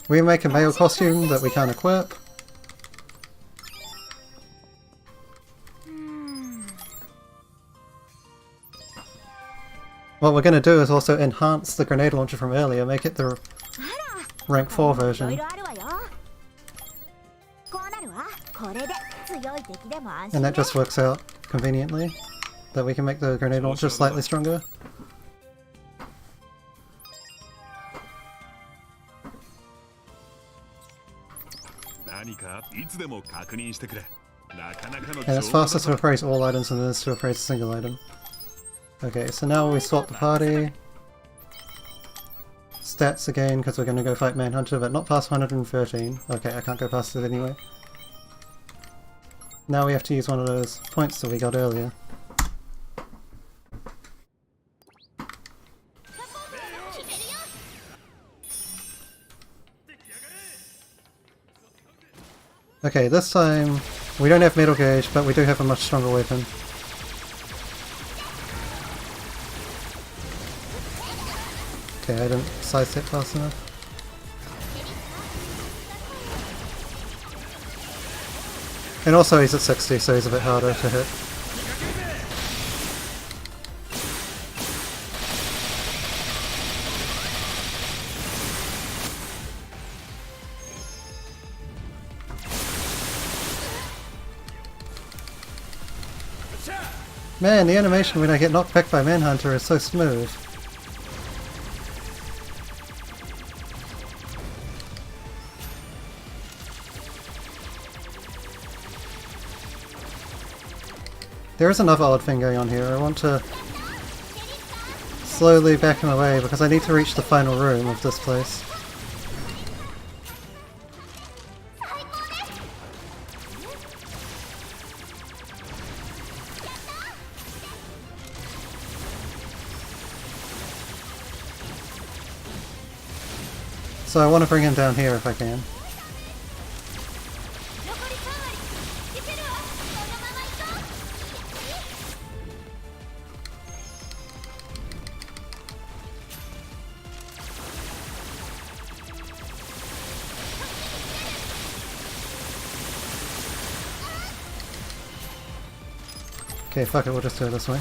We make a male costume that we can't equip. What we're going to do is also enhance the grenade launcher from earlier, make it the rank 4 version. And that just works out conveniently, that we can make the grenade launcher slightly stronger. And it's faster to appraise all items than it is to appraise a single item. Okay, so now we swap the party. Stats again, because we're going to go fight Manhunter, but not past 113. Okay, I can't go past it anyway. Now we have to use one of those points that we got earlier. Okay, this time we don't have metal gauge, but we do have a much stronger weapon. Okay, I didn't sidestep fast enough. And also he's at 60, so he's a bit harder to hit. Man, the animation when I get knocked back by Manhunter is so smooth. There is another odd thing going on here. I want to slowly back him away because I need to reach the final room of this place. So I want to bring him down here if I can. Okay, fuck it, we'll just do it this way.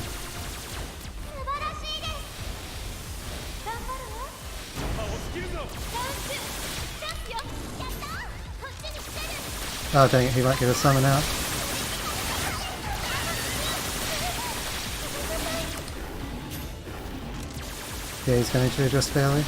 Oh dang it, he might get a summon out. Yeah, he's going to just barely.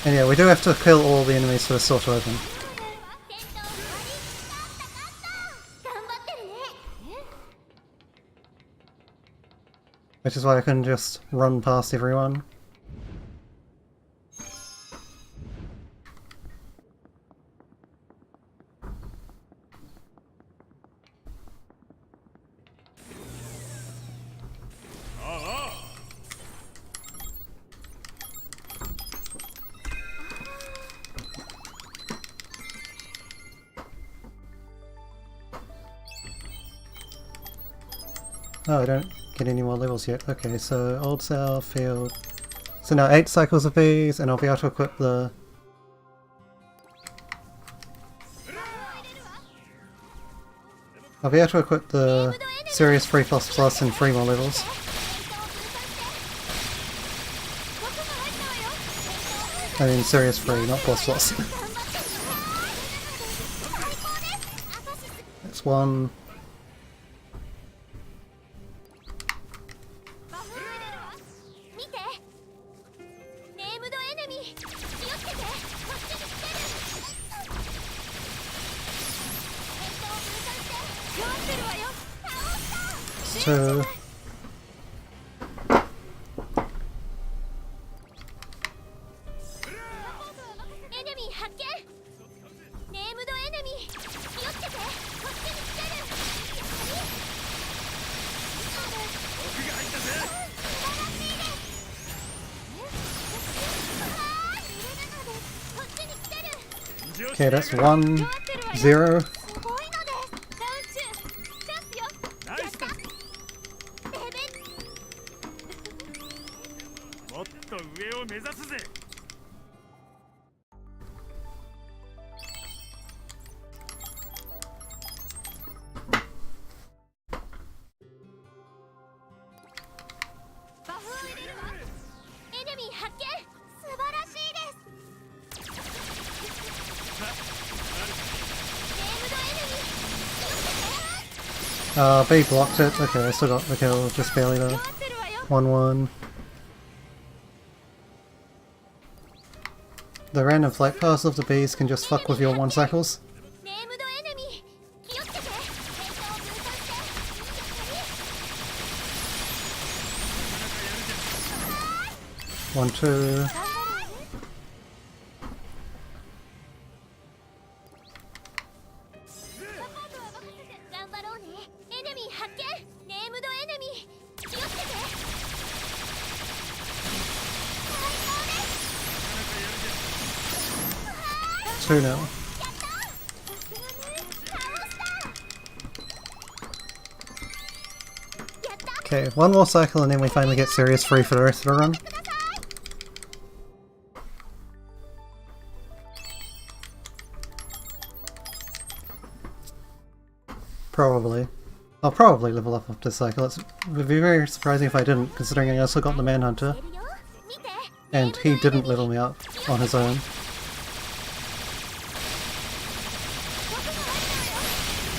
And yeah, we do have to kill all the enemies for this door to open. Which is why I couldn't just run past everyone. Oh, I don't get any more levels yet. Okay, so old SAO, field. So now 8 cycles of these, and I'll be able to equip the... I'll be able to equip the Serious 3++ and 3 more levels. I mean Serious 3, not plus plus. That's one. Two. Okay, that's 1, 0. B blocked it. Okay, I still got the kill, just barely though. 1-1. The random flight paths of the bees can just fuck with your 1 cycles. 1, 2. Two now. Okay, one more cycle and then we finally get series free for the rest of the run. Probably. I'll probably level up after this cycle. It would be very surprising if I didn't, considering I also got the Manhunter. And he didn't level me up on his own.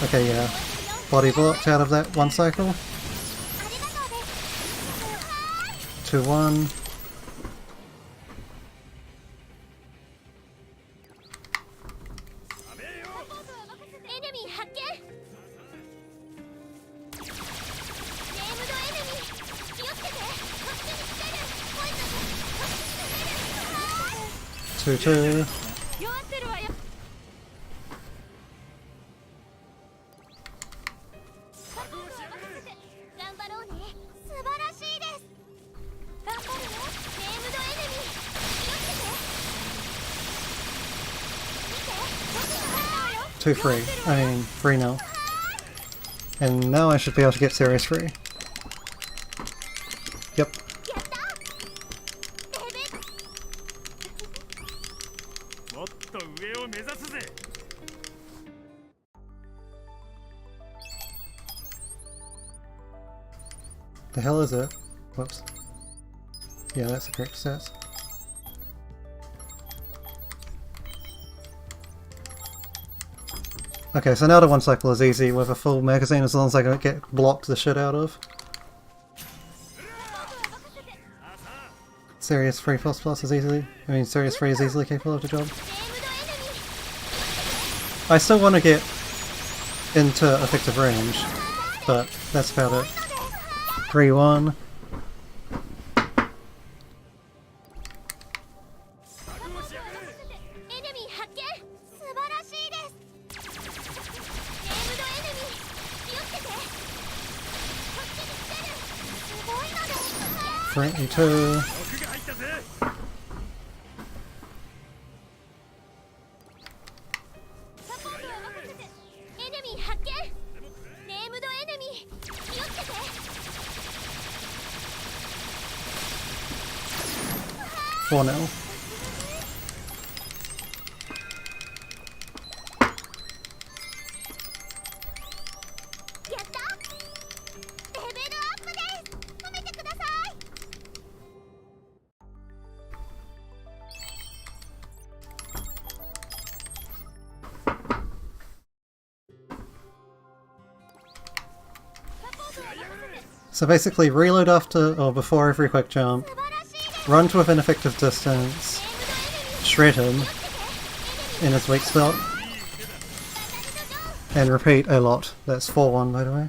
Okay, yeah. Body blocked out of that one cycle. 2-1. Two, two. Two free. I mean, free now. And now I should be able to get series free. Yep. The hell is it? Whoops. Yeah, that's the correct stats. Okay, so now the one cycle is easy with a full magazine as long as I don't get blocked the shit out of. Serious Free Plus is Serious Free is easily capable of the job. I still want to get into effective range, but that's about it. 3-1. Two. Four now. So basically reload after or before every quick jump, run to within effective distance, shred him in his weak spot, and repeat a lot. That's 4-1 by the way.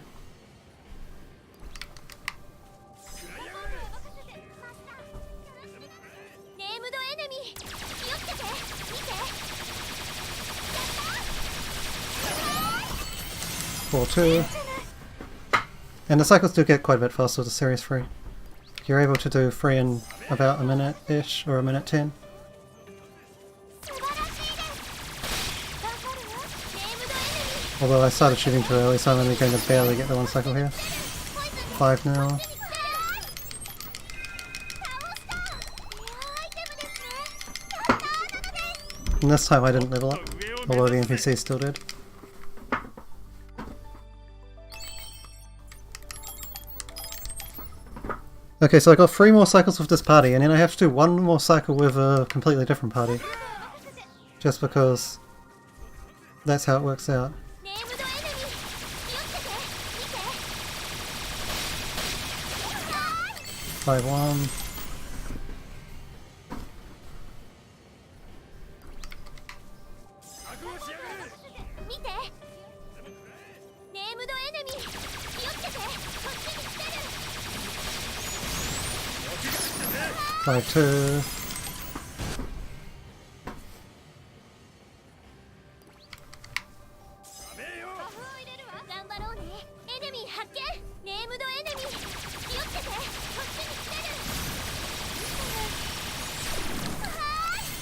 Two. And the cycles do get quite a bit faster with the series free. You're able to do 3 in about a minute-ish, or a minute 10. Although I started shooting too early, so I'm only going to barely get the one cycle here. 5 now. And this time I didn't level up, although the NPC still did. Okay, so I got 3 more cycles with this party, and then I have to do 1 more cycle with a completely different party. Just because that's how it works out. 5-1. Five, 2.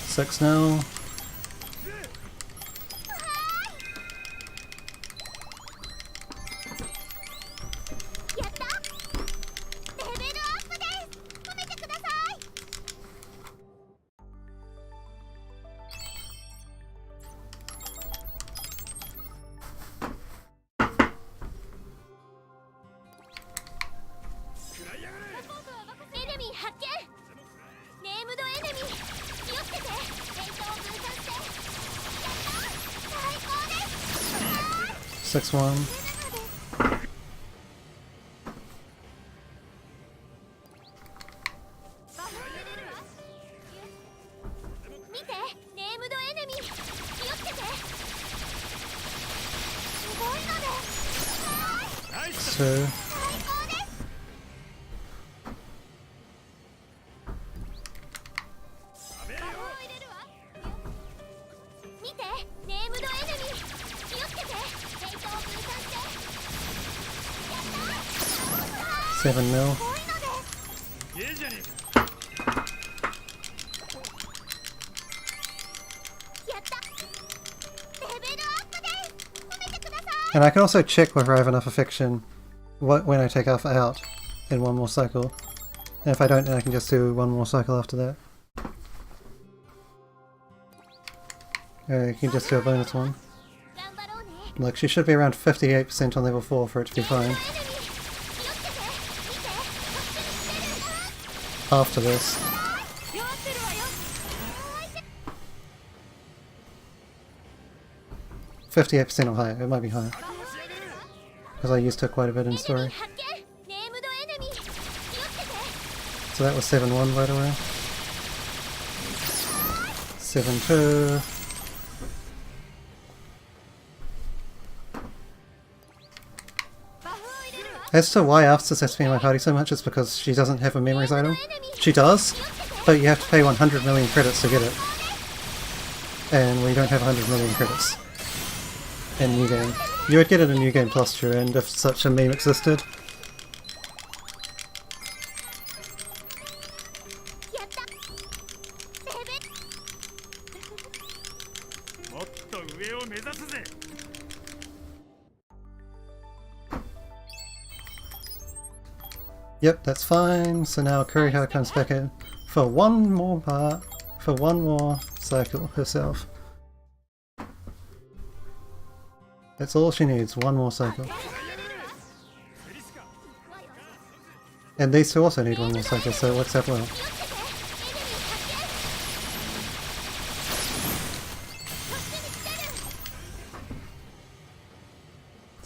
Six now. 6-1. 見てネームドエネミー気をつけてすごいので 2. 最高です見てネームドエネミー気をつけてヘイトを分散してやったー 7 mil. すごいのでやったレベルアップです褒めてください And I can also check whether I have enough affection when I take Alpha out in one more cycle. And if I don't, then I can just do one more cycle after that. You can just do a bonus one. 頑張ろうね Like, she should be around 58% on level 4 for it to be fine. エネミー気をつけて見てこっちに来てる After this. 弱ってるわよ 58% or higher, it might be higher. Because I used her quite a bit in エネミー story. 発見ネームドエネミー気をつけて So that was 7-1 by the way. 7-2. As to why Arthas has to be in my party so much, it's because she doesn't have a memories item. She does, but you have to pay 100 million credits to get it. And we don't have 100 million credits in New Game. You would get it in New Game Plus, true, and if such a meme existed. やったレベルもっと上を目指すぜ Yep, that's fine. So now Kuriha comes back in for one more part, for one more cycle herself. That's all she needs, one more cycle. And these two also need one more cycle, so it works out well. 気をつけてエネミ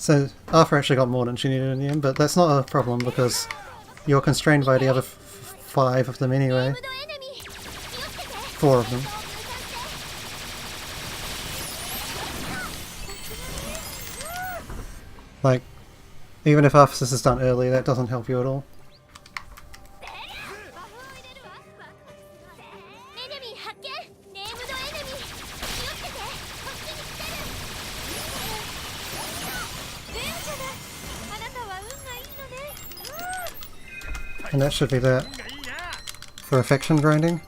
ー発見 So Arthur actually got more than she needed in the end, but that's not a problem because you're constrained by the other 5 of them ネー anyway. ムドエネミー気をつけて 4 of them. 分散して Like, even if Arthas is done early, that doesn't help you at all. エネミー発見ネームドエネミー気をつけてこっちに来てるレアじゃないあなたは運がいいのね And that should be that. For affection grinding.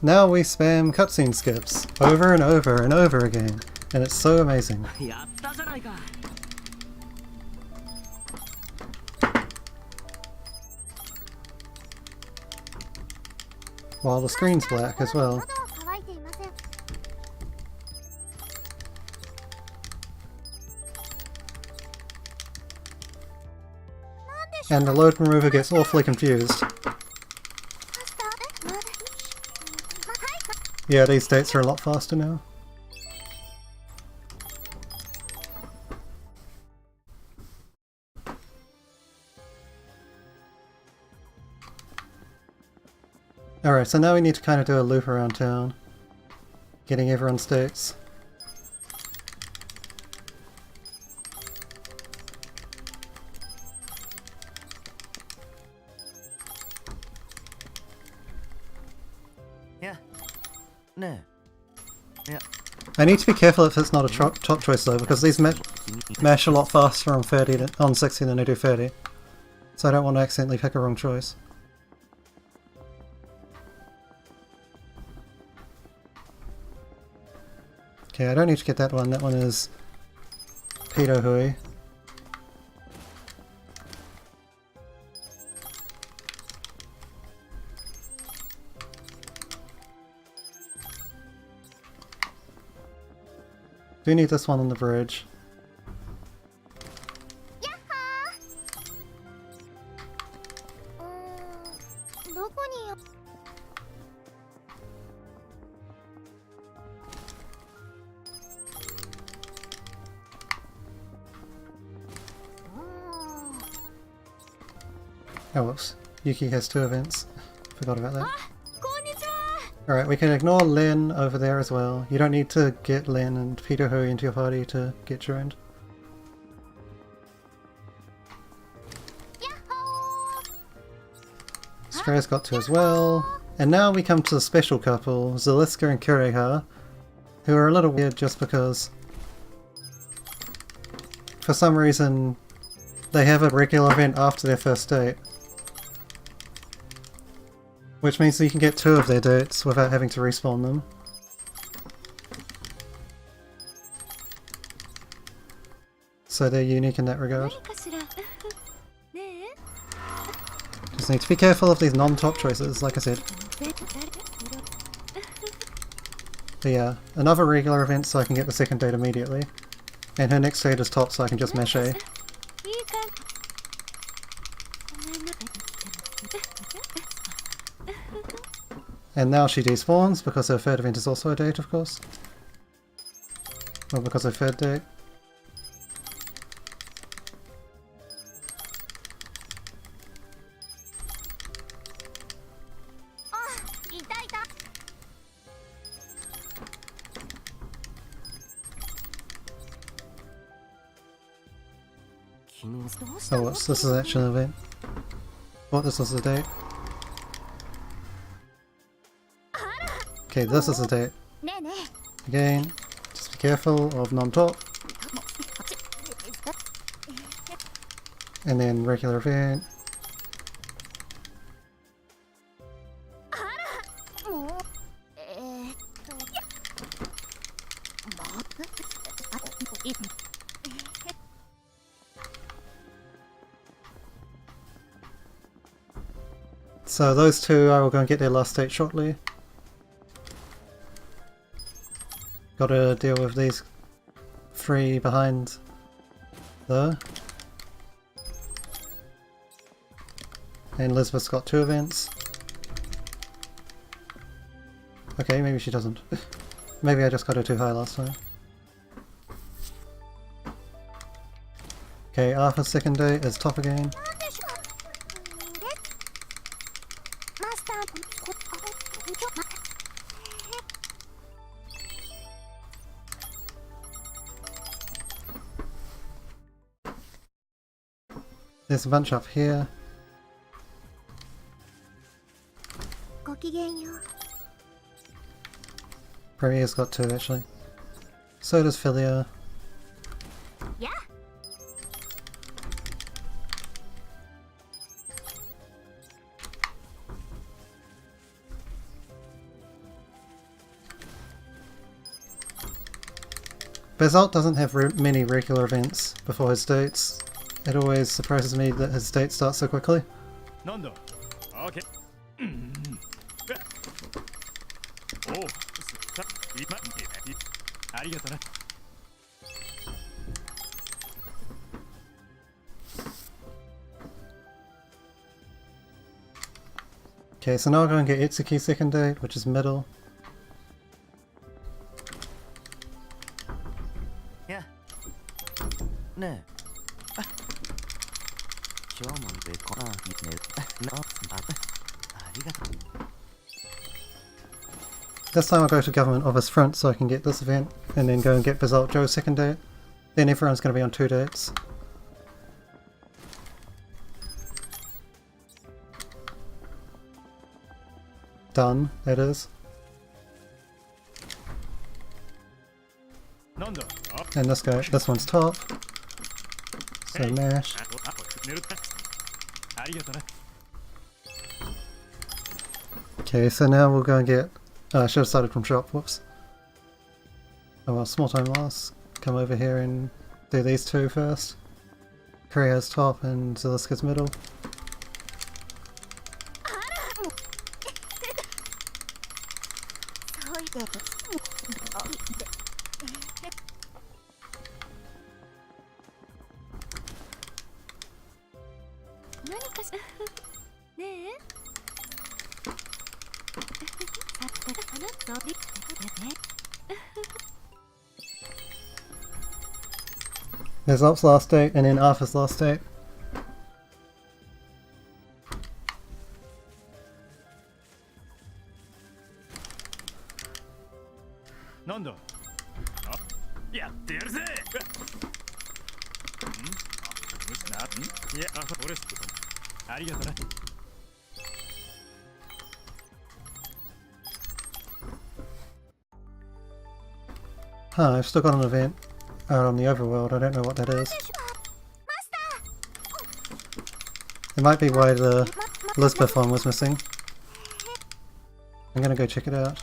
Now we spam cutscene skips over and over and over again, and it's so amazing. やったじゃないか While the screen's black as well. 喉乾いていません And the load remover gets awfully confused. Yeah, these dates are a lot faster now. Alright, so now we need to kind of do a loop around town. Getting everyone's dates. Yeah. No. Yeah. I need to be careful if it's not a top choice though, because these mash a lot faster on 60 than they do 30. So I don't want to accidentally pick a wrong choice. Okay, I don't need to get that one. That one is Pedo Hui. Do need this one on the bridge. やっはーどこによ Oh whoops. Yuki has 2 events. Forgot about that. こんにちは。 Alright, we can ignore Len over there as well. You don't need to get Len and Peter Hui into your party to get joined. やっほー。 Stray's got 2 as well. And now we come to the special couple, Zaliska and Kureha, who are a little weird just because for some reason they have a regular event after their first date. Which means that you can get 2 of their dates without having to respawn them. So they're unique in that regard. 何かしら。ねえ。 Just need to be careful of these non-top choices, like I said. But yeah, another regular event so I can get the second date immediately. And her next date is top so I can just mash A. いい感じ。ごめんなさい。 And now she despawns because her third event is also a date, of course. Well, because her third date. いたいた。 どうした Oh, の？ whoops, this is actually an event. What, this was a date? Okay, this is a date. ねえねえ。 Again, just be careful of non-top. And then regular event. もう。So those 2 I will go and get their last date shortly. Gotta deal with these 3 behind though. And Elizabeth's got 2 events. Okay, maybe she doesn't. Maybe I just got her too high last time. Okay, Arthur's second date is top again. なんでしょう。で。マスター。There's a bunch up here. ごきげんよう。 Premier's got 2 actually. So does Philia. や。 Basalt doesn't have many regular events before his dates. It always surprises me that his date starts so quickly. なんだ。オーケー。おう。ありがとな。 Okay, so now I'll go and get Itsuki's second date, which is middle. やねえ今日もベコナーねなありがとう This time I'll go to Government Office Front so I can get this event, and then go and get Basalt Joe's second date. Then everyone's going to be on 2 dates. Done, that is. なんだ。あ、 And this guy, this one's top. So mash. 寝るありがとな。 Okay, so now we'll go and get... I should have started from shop, whoops. Oh well, small time loss. Come over here and do these 2 first. Korea's top and Ziliska's middle. そういで。何かしら。ねえ。さっきかなとび。ね。 There's Op's last date and then Arthur's last date. なんだ。あ、やってやるぜ。ん？無視な。いや、俺すありがとな。Huh, I've still got an event out on the overworld. I don't know what that is. It might be why the Lisbeth one was missing. I'm gonna go check it out.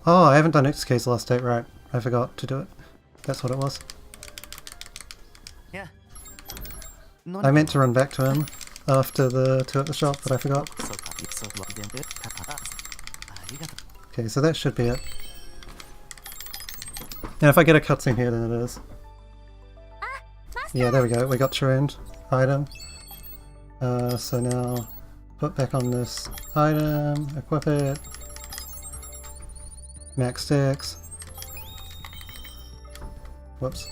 Oh, I haven't done XK's last date right. I forgot to do it. That's what it was. Yeah. I meant to run back to him after the two at the shop, but I forgot. Okay, so that should be it. And if I get a cutscene here, then it is. Yeah, there we go. We got Trend item. So now put back on this item, equip it, max stacks. Whoops.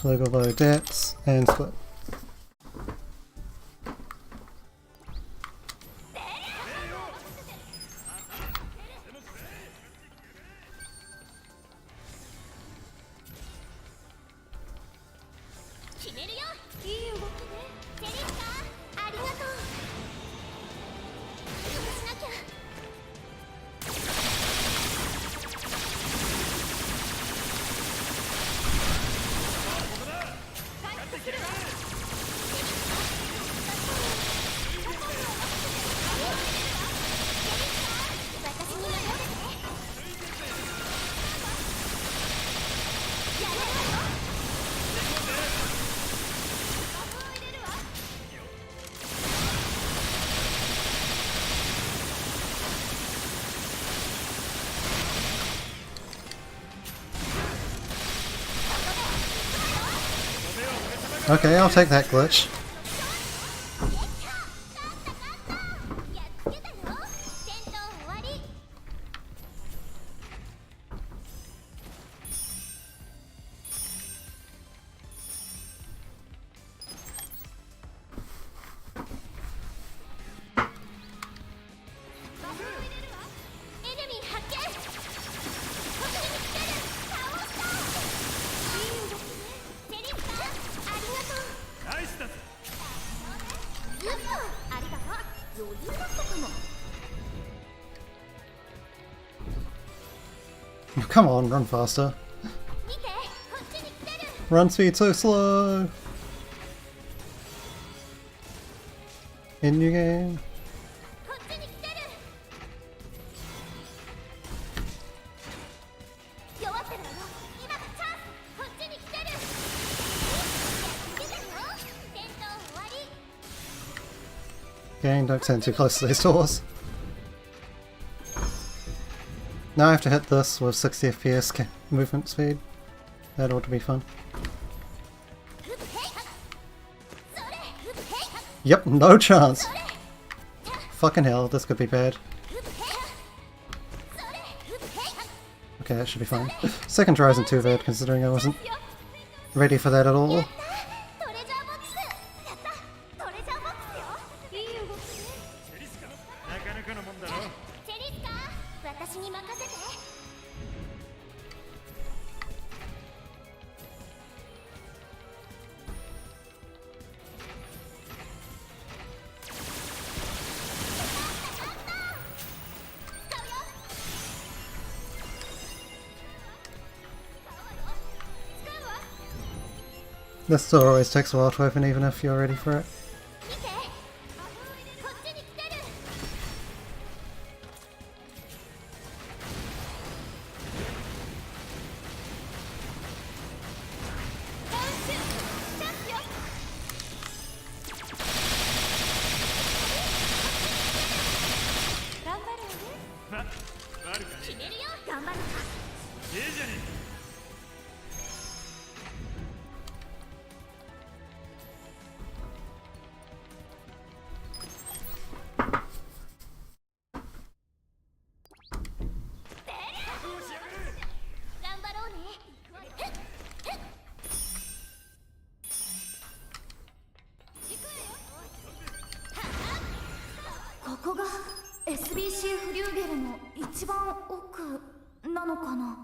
Legal low debts and split. Okay, I'll take that glitch. Come on, run faster. Run speed so slow. In your game. Gang, don't stand too close to these doors. Now I have to hit this with 60 FPS movement speed. That ought to be fun. Yep, no chance. Fucking hell, this could be bad. Okay, that should be fine. Second try isn't too bad considering I wasn't ready for that at all. This door always takes a while to open even if you're ready for it. 一番奥なのかな。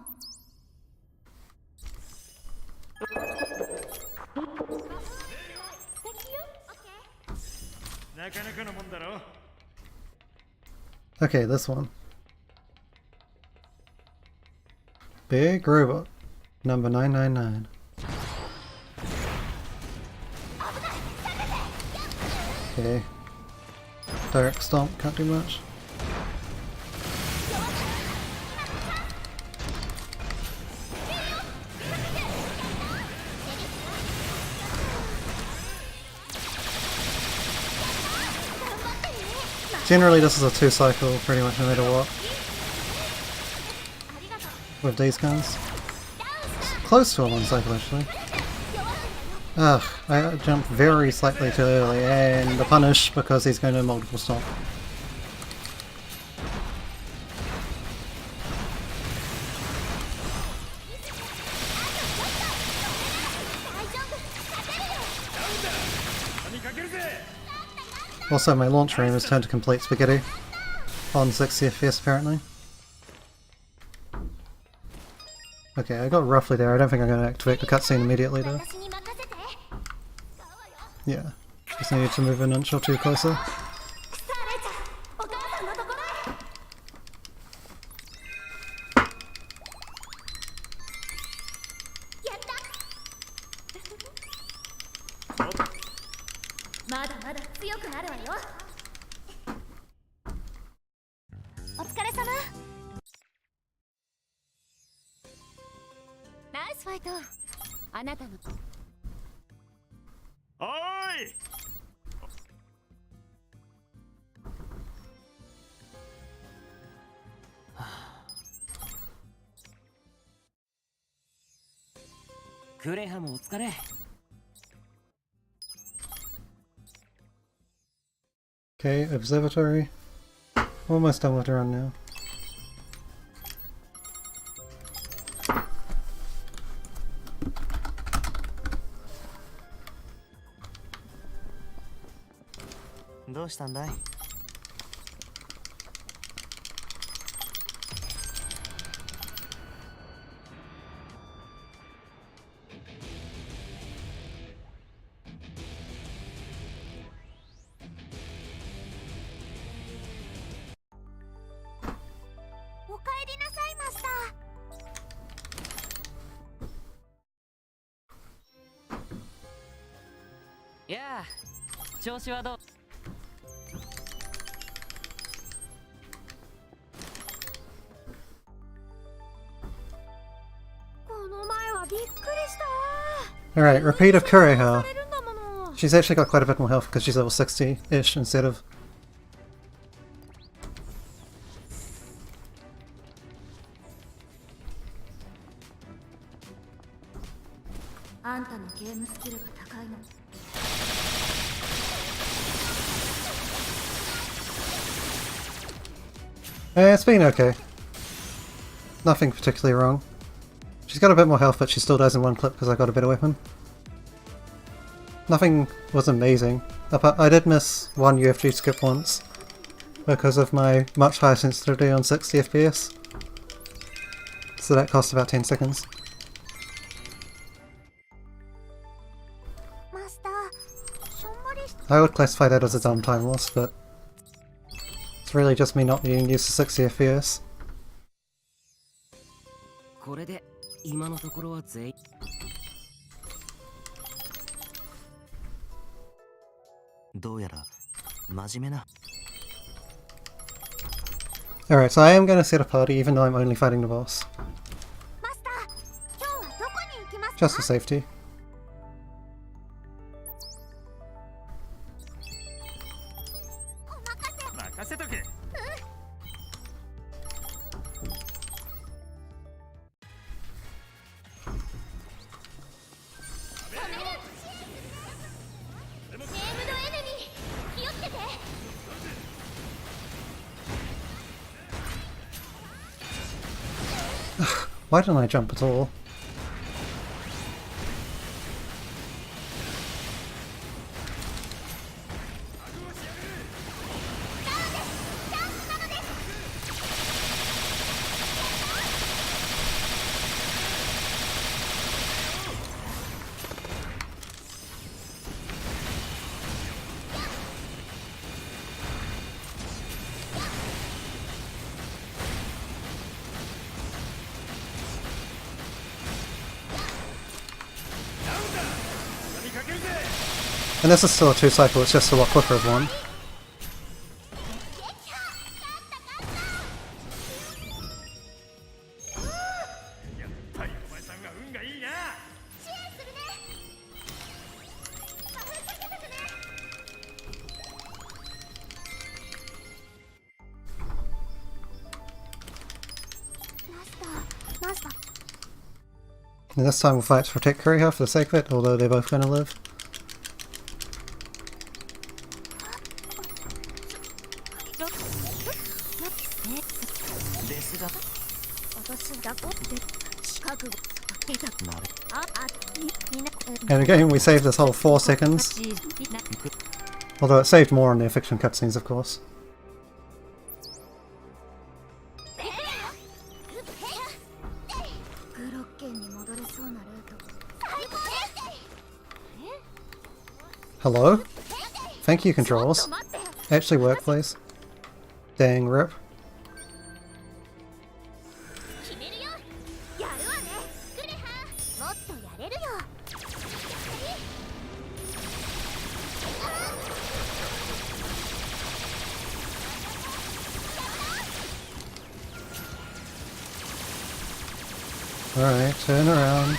Okay, this one. Big robot. Number 999. Okay. Direct stomp, can't do much. Generally this is a 2-cycle pretty much no matter what. With these guns. It's close to a 1-cycle actually. Ugh, I jumped very slightly too early and the punish because he's going to multiple stomp. Also my launch frame has turned to complete spaghetti on 60 FPS apparently. Okay, I got roughly there. I don't think I'm going to activate the cutscene immediately though. Yeah, just needed to move an inch or two closer. Okay, observatory. Almost done with the run now. Yeah, 調子はどう? Alright, repeat of Kureha. She's actually got quite a bit more health because she's level 60-ish instead of... It's been okay. Nothing particularly wrong. She's got a bit more health, but she still dies in one clip because I got a better weapon. Nothing was amazing. I did miss one UFG skip once because of my much higher sensitivity on 60 FPS. So that cost about 10 seconds. I would classify that as a dumb time loss, but it's really just me not being used to 60 FPS. これで今のところは全員 Alright, so I am going to set a party even though I'm only fighting the boss. Just for safety. Why didn't I jump at all? And this is still a 2 cycle, it's just a lot quicker of one. And this time we'll fight to protect Kuriha for the sake of it, although they're both going to live. And again, we saved this whole 4 seconds. Although it saved more on the fiction cutscenes, of course. Hello? Thank you, controls. Actually work, please. Dang, rip. Alright, turn around.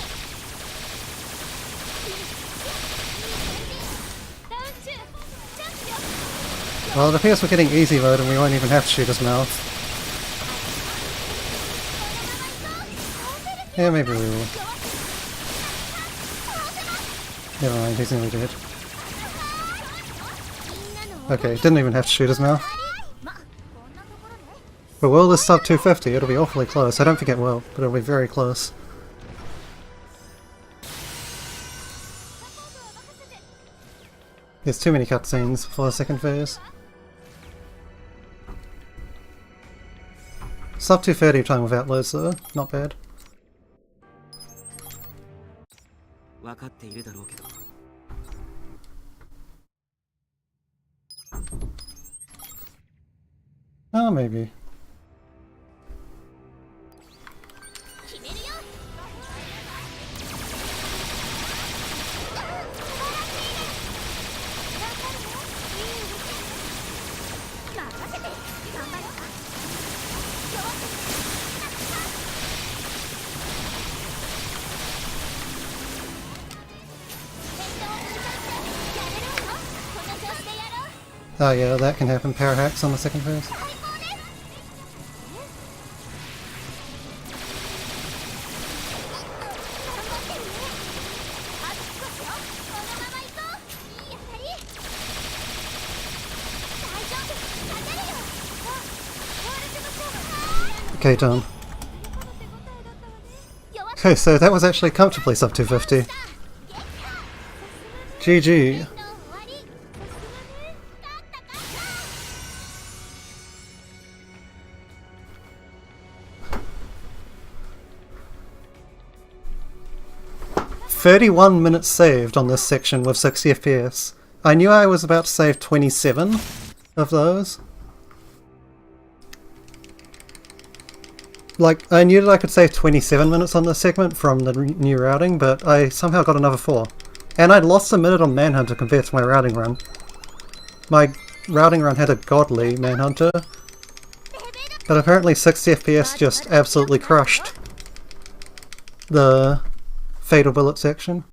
Well, it appears we're getting easy mode and we won't even have to shoot his mouth. Yeah, maybe we will. Never mind, he's nearly dead. Okay, didn't even have to shoot his mouth. But will this sub 250? It'll be awfully close. I don't think it will, but it'll be very close. There's too many cutscenes for the second phase. Sub 230 time without loads though, not bad. Oh, maybe. Oh yeah, that can happen. Power hacks on the second phase. Okay, done. Okay, so that was actually comfortably sub 250. GG. "31 minutes saved on this section with 60 FPS. I knew I was about to save 27 of those. Like, I knew that I could save 27 minutes on this segment from the new routing, but I somehow got another 4. And I'd lost a minute on Manhunter compared to my routing run. My routing run had a godly Manhunter, but apparently 60 FPS just absolutely crushed the Fatal Bullet section.